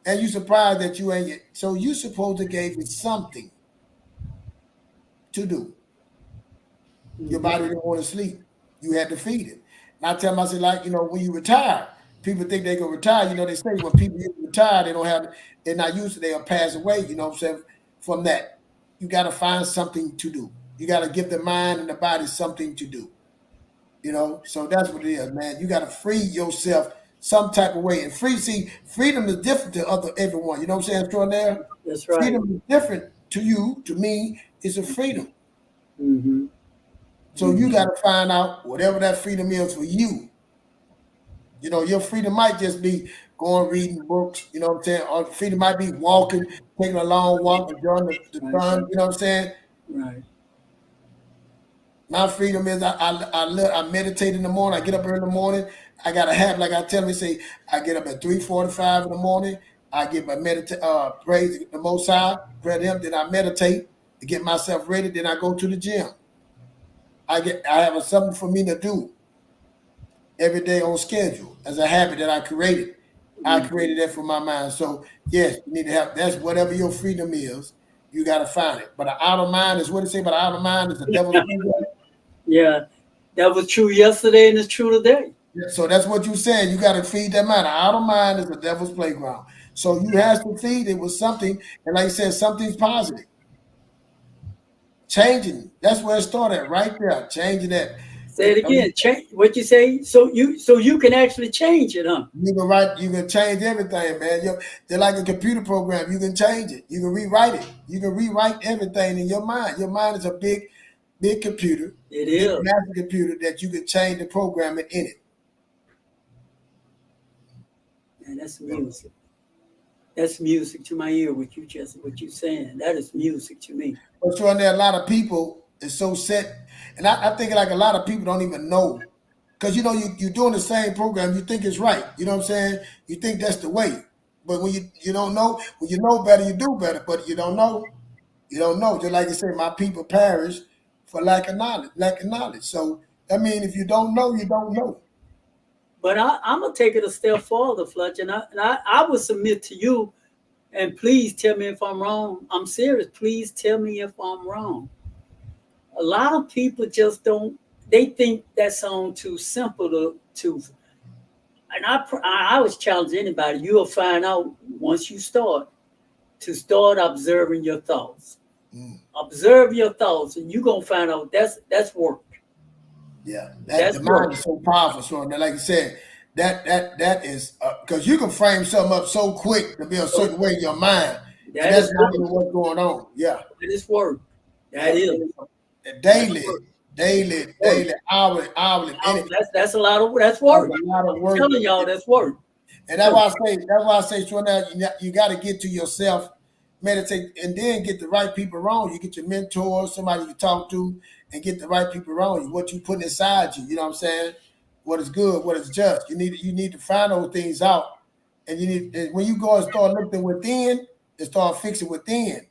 And you're surprised that you ain't. So you supposed to give it something to do. Your body didn't want to sleep. You had to feed it. And I tell myself, when you retire, people think they can retire. They say when people get retired, they're not used to, they'll pass away, from that. You got to find something to do. You got to give the mind and the body something to do. So that's what it is, man. You got to free yourself some type of way. And freedom is different to everyone. You know what I'm saying, Extraordinaire? That's right. Freedom is different to you, to me, is a freedom. Mm-hmm. So you got to find out whatever that freedom is for you. You know, your freedom might just be going reading books, you know what I'm saying? Or freedom might be walking, taking a long walk, enjoying the sun, you know what I'm saying? Right. My freedom is I meditate in the morning. I get up early in the morning. I got a habit, like I tell me, say I get up at 3:45 in the morning. I get my praise the Most High, pray to Him. Then I meditate to get myself ready. Then I go to the gym. I have something for me to do every day on schedule as a habit that I created. I created that for my mind. So yes, you need to have that's whatever your freedom is. You got to find it. But the outer mind is what it say. But the outer mind is the devil's playground. Yeah, that was true yesterday and it's true today. So that's what you said. You got to feed that mind. The outer mind is the devil's playground. So you have to feed it with something, and like I said, something's positive. Changing. That's where it started, right there. Changing that. Say it again. Change what you say. So you can actually change it, huh? You can change everything, man. They're like a computer program. You can change it. You can rewrite it. You can rewrite everything in your mind. Your mind is a big computer. It is a massive computer that you can change the programming in it. And that's music. That's music to my ear. What you saying? That is music to me. But so there, a lot of people is so set, and I think like a lot of people don't even know, because you know you're doing the same program. You think it's right. You know what I'm saying? You think that's the way. But when you don't know, when you know better, you do better. But you don't know, you don't know. Just like you say, my people perish for lack of knowledge. So I mean, if you don't know, you don't know. But I'm gonna take it a step further, Fletcher, and I would submit to you, and please tell me if I'm wrong. I'm serious. Please tell me if I'm wrong. A lot of people just don't. They think that song too simple to. And I always challenge anybody. You'll find out once you start observing your thoughts. Observe your thoughts, and you're gonna find out that's work. Yeah, the mind is so powerful. So like you said, that is because you can frame something up so quick to be a certain way in your mind. That's not even what's going on. Yeah, it is work. That is daily, hourly. That's a lot of work. That's work. That's a lot of work. I'm telling y'all, that's work. And that's why I say, so now you got to get to yourself, meditate, and then get the right people around you. Get your mentor, somebody you talk to, and get the right people around you. What you put inside you, you know what I'm saying? What is good, what is just. You need to find those things out, and when you go and start looking within and start fixing within,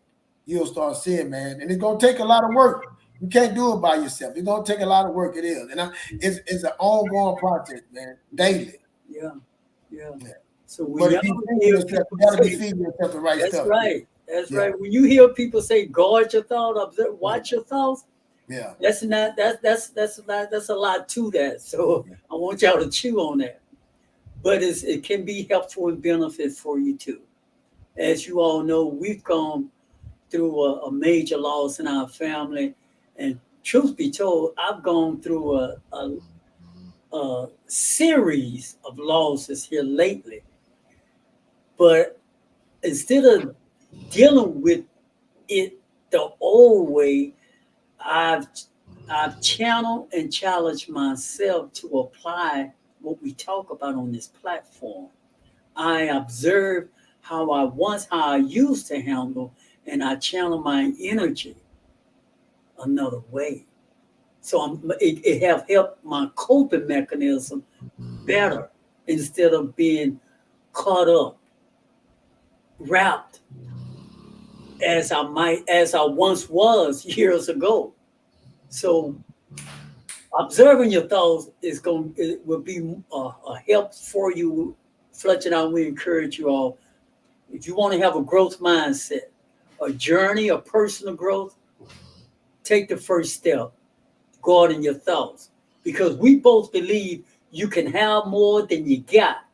you'll start seeing, man. And it's gonna take a lot of work. You can't do it by yourself. It's gonna take a lot of work. It is, and it's an ongoing process, man. Daily. Yeah. So but if you got to be feeding yourself the right stuff. That's right. When you hear people say, "Guard your thought, observe, watch your thoughts," yeah, that's a lot to that. So I want y'all to chew on that. But it can be helpful and benefit for you too. As you all know, we've gone through a major loss in our family, and truth be told, I've gone through a series of losses here lately. But instead of dealing with it the old way, I've channeled and challenged myself to apply what we talk about on this platform. I observe how I used to handle, and I channel my energy another way. So it have helped my coping mechanism better instead of being caught up, wrapped as I once was years ago. So observing your thoughts will be a help for you. Fletcher and I, we encourage you all. If you want to have a growth mindset, a journey of personal growth, take the first step, guarding your thoughts. Because we both believe you can have more than you got,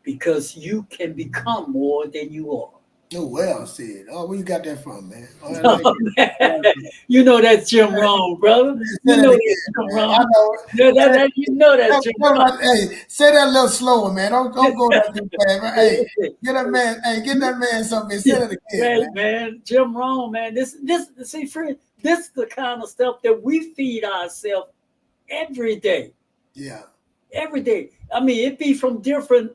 because you can become more than you are. Oh, well said. Oh, where you got that from, man? Oh, I No, like that. I man. like that. You know that's Jim Rome, brother. Say You that know again, that's Jim man. I Rome. know. Yeah, Say, you know that's Jim Rome. hey, say that a little slower, man. Don't go that too fast. Man. Hey, get that man something. Say that again, Right, man. Jim Rome, man. This, see, friend, this is the kind of stuff that we feed ourselves every day. Yeah. Every day. I mean, it be from different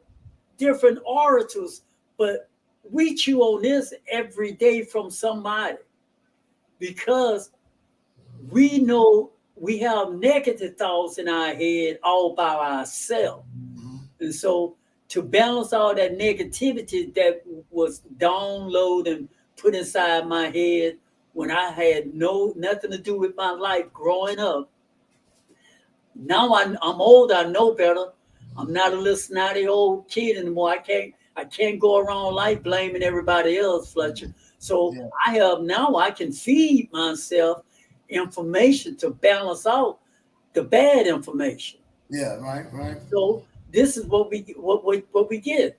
orators, but we chew on this every day from somebody because we know we have negative thoughts in our head all by ourselves. And so to balance all that negativity that was downloaded and put inside my head when I had nothing to do with my life growing up, now I'm old, I know better. I'm not a little snotty old kid anymore. I can't go around life blaming everybody else, Fletcher. So I can feed myself information to balance out the bad information. Yeah, right. So this is what we get.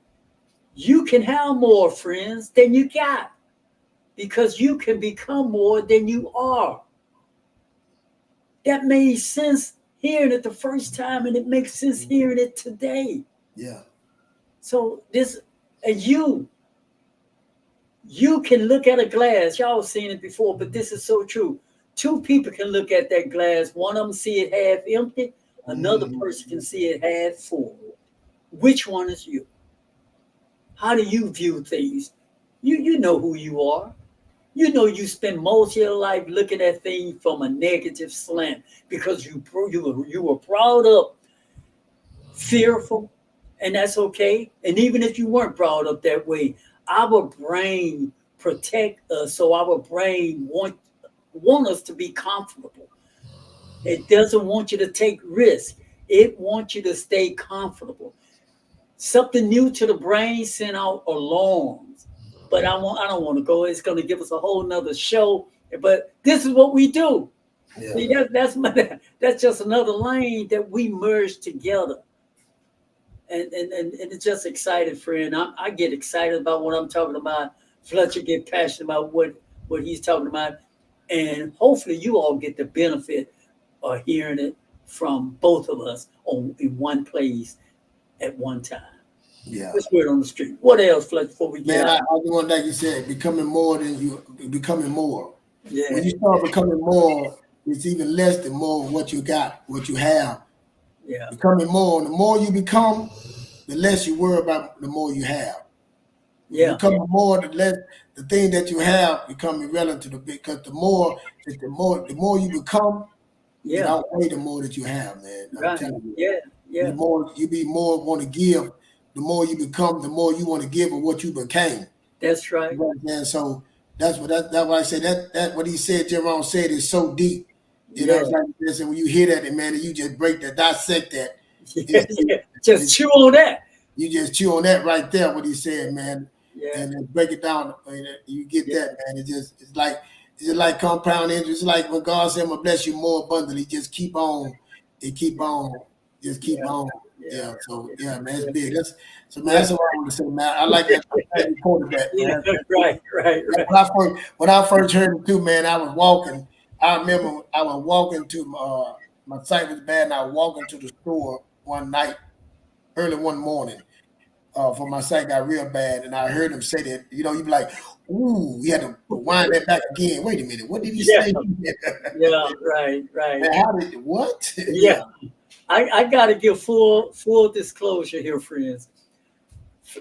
You can have more friends than you got because you can become more than you are. That made sense hearing it the first time, and it makes sense hearing it today. Yeah. So you can look at a glass. Y'all seen it before, but this is so true. Two people can look at that glass. One of them see it half empty. Another person can see it half full. Which one is you? How do you view things? You know who you are. You know you spend most of your life looking at things from a negative slant because you were brought up fearful, and that's okay. And even if you weren't brought up that way, our brain protect us, so our brain want us to be comfortable. It doesn't want you to take risk. It wants you to stay comfortable. Something new to the brain send out alarms. But I don't want to go. It's going to give us a whole nother show. But this is what we do. Yeah. See, that's just another lane that we merge together. And it's just excited, friend. I get excited about what I'm talking about. Fletcher get passionate about what he's talking about. And hopefully you all get the benefit of hearing it from both of us in one place at one time. Yeah. Let's word on the street. What else, Fletcher, before we get out? I want, like you said, becoming more than you, becoming more. Yeah. When you start becoming more, it's even less than more of what you got, what you have. Yeah. Becoming more. The more you become, the less you worry about, the more you have. Yeah. Becoming more, the less the thing that you have become irrelevant to the big. Because the more you become, yeah, it outweigh the more that you have, man. I'm telling you. Yeah. The more you be more want to give, the more you become, the more you want to give of what you became. That's right. You know what I'm saying? So that's what I say. That what he said, Jim Rohn said, is so deep. You know, like this, and when you hear that, man, you just dissect that. Just chew on that. You just chew on that right there, what he said, man. Yeah. And then break it down. You get that, man. It's like compound interest. It's like when God said, I'm gonna bless you more abundantly. Just keep on. Just keep on. Yeah. So man, it's big. That's what I want to say, man. I like that. You quoted that. Yeah. Right. When I first heard it too, man, I was walking. I remember I was walking to my sight was bad, and I was walking to the store one night, early one morning. For my sight got real bad, and I heard him say that. You know, you'd be like, "Ooh," you had to wind that back again. Wait a minute, what did he say? Yeah, right. Man, how did what? Yeah. I got to give full disclosure here, friends.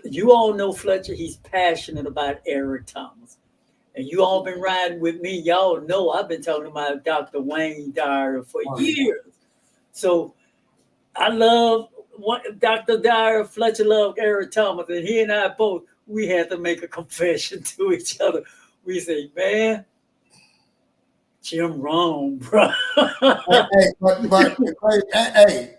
You all know Fletcher. He's passionate about Eric Thomas. And you all been riding with me. Y'all know I've been talking about Dr. Wayne Dyer for years. So I love Dr. Dyer. Fletcher loved Eric Thomas. And he and I both, we had to make a confession to each other. We say, man, Jim Rome, bro. Hey,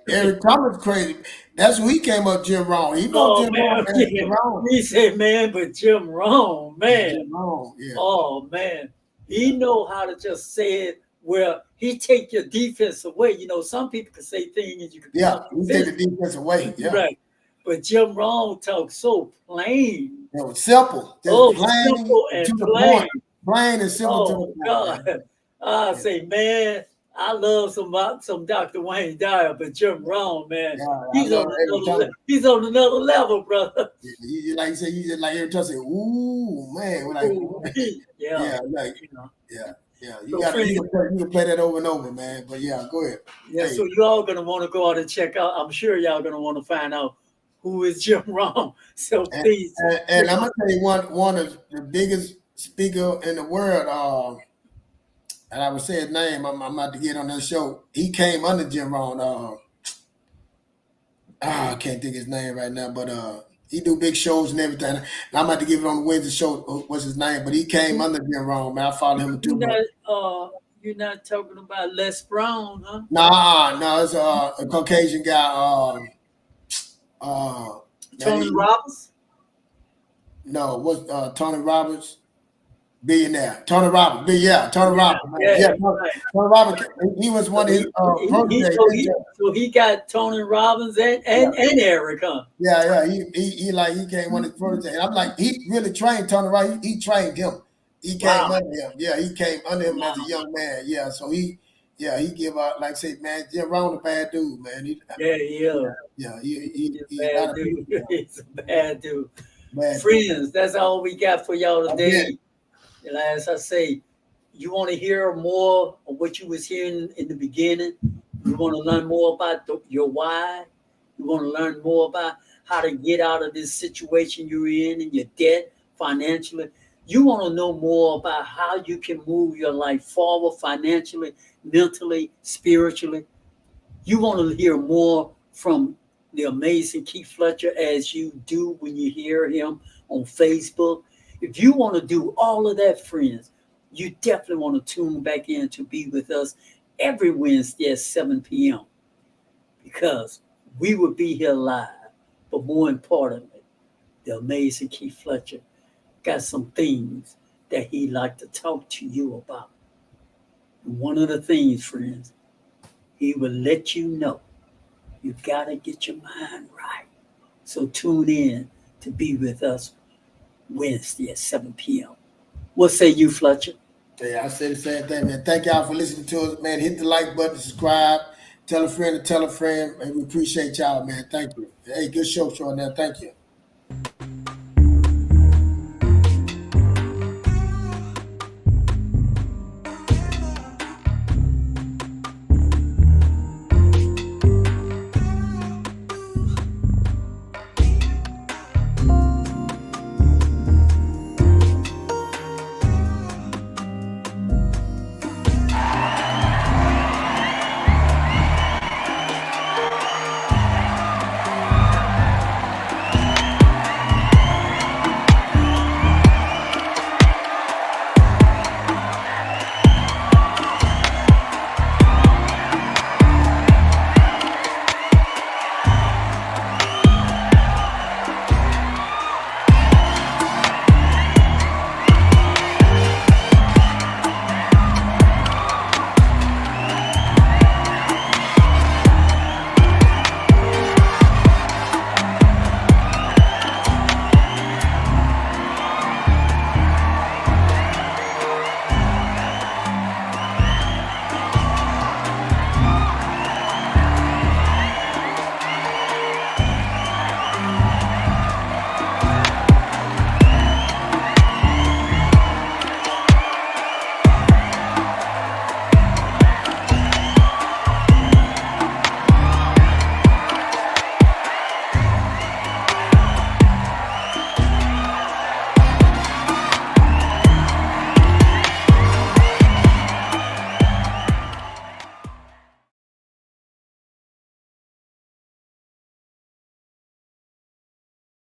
Eric Thomas crazy. That's when he came up Jim Rome. He know Jim Rome. He said, man, but Jim Rome, man. Jim Rome, yeah. Oh, man. He know how to just say it where he take your defense away. You know, some people can say things and you can he take the defense away. Yeah. Right. But Jim Rome talks so plain. It was simple, just plain simple and to the plain. point. Plain and simple to the Oh point. God. Man. I say, man, I love some Dr. Wayne Dyer, but Jim Rohn, man, he's on another level, brother. You like you said, you just like every time say, ooh, man, we're like, ooh. Yeah, like, you know. yeah. So You can play that over and over, man. But yeah, go ahead. Yeah, so you all gonna want to go out and check out. I'm sure y'all gonna want to find out who is Jim Rohn. So please. And I'm gonna tell you one of the biggest speaker in the world. And I would say his name. I'm about to get on that show. He came under Jim Rohn. I can't think his name right now, but he do big shows and everything. And I'm about to give it on the Wednesday show. What's his name? But he came under Jim Rohn, man. I followed him too. You're not talking about Les Brown, huh? No, it's a Caucasian guy. Tony Robbins? No, what's Tony Robbins? Billionaire. Tony Robbins. Tony Robbins. Tony Robbins. He was one of his So he got Tony Robbins and Eric, huh? Yeah. He came one of his proteges. And I'm like, he really trained Tony Robbins. He trained him. He came under him. Yeah, he came under him as a young man. Yeah, so he give out, like say, man, Jim Rohn a bad dude, man. He's a bad dude. He's a bad dude. Friends, that's all we got for y'all today. And as I say, you want to hear more of what you was hearing in the beginning. You want to learn more about your why. You want to learn more about how to get out of this situation you're in and your debt financially. You want to know more about how you can move your life forward financially, mentally, spiritually. You want to hear more from the amazing Keith Fletcher as you do when you hear him on Facebook. If you want to do all of that, friends, you definitely want to tune back in to be with us every Wednesday at 7 p.m. because we will be here live. But more importantly, the amazing Keith Fletcher got some things that he'd like to talk to you about. And one of the things, friends, he will let you know you got to get your mind right. So tune in to be with us Wednesday at 7 p.m. What say you, Fletcher? Yeah, I say the same thing, man. Thank y'all for listening to us, man. Hit the like button, subscribe, tell a friend to tell a friend, and we appreciate y'all, man. Thank you. Hey, good show, now. Thank you.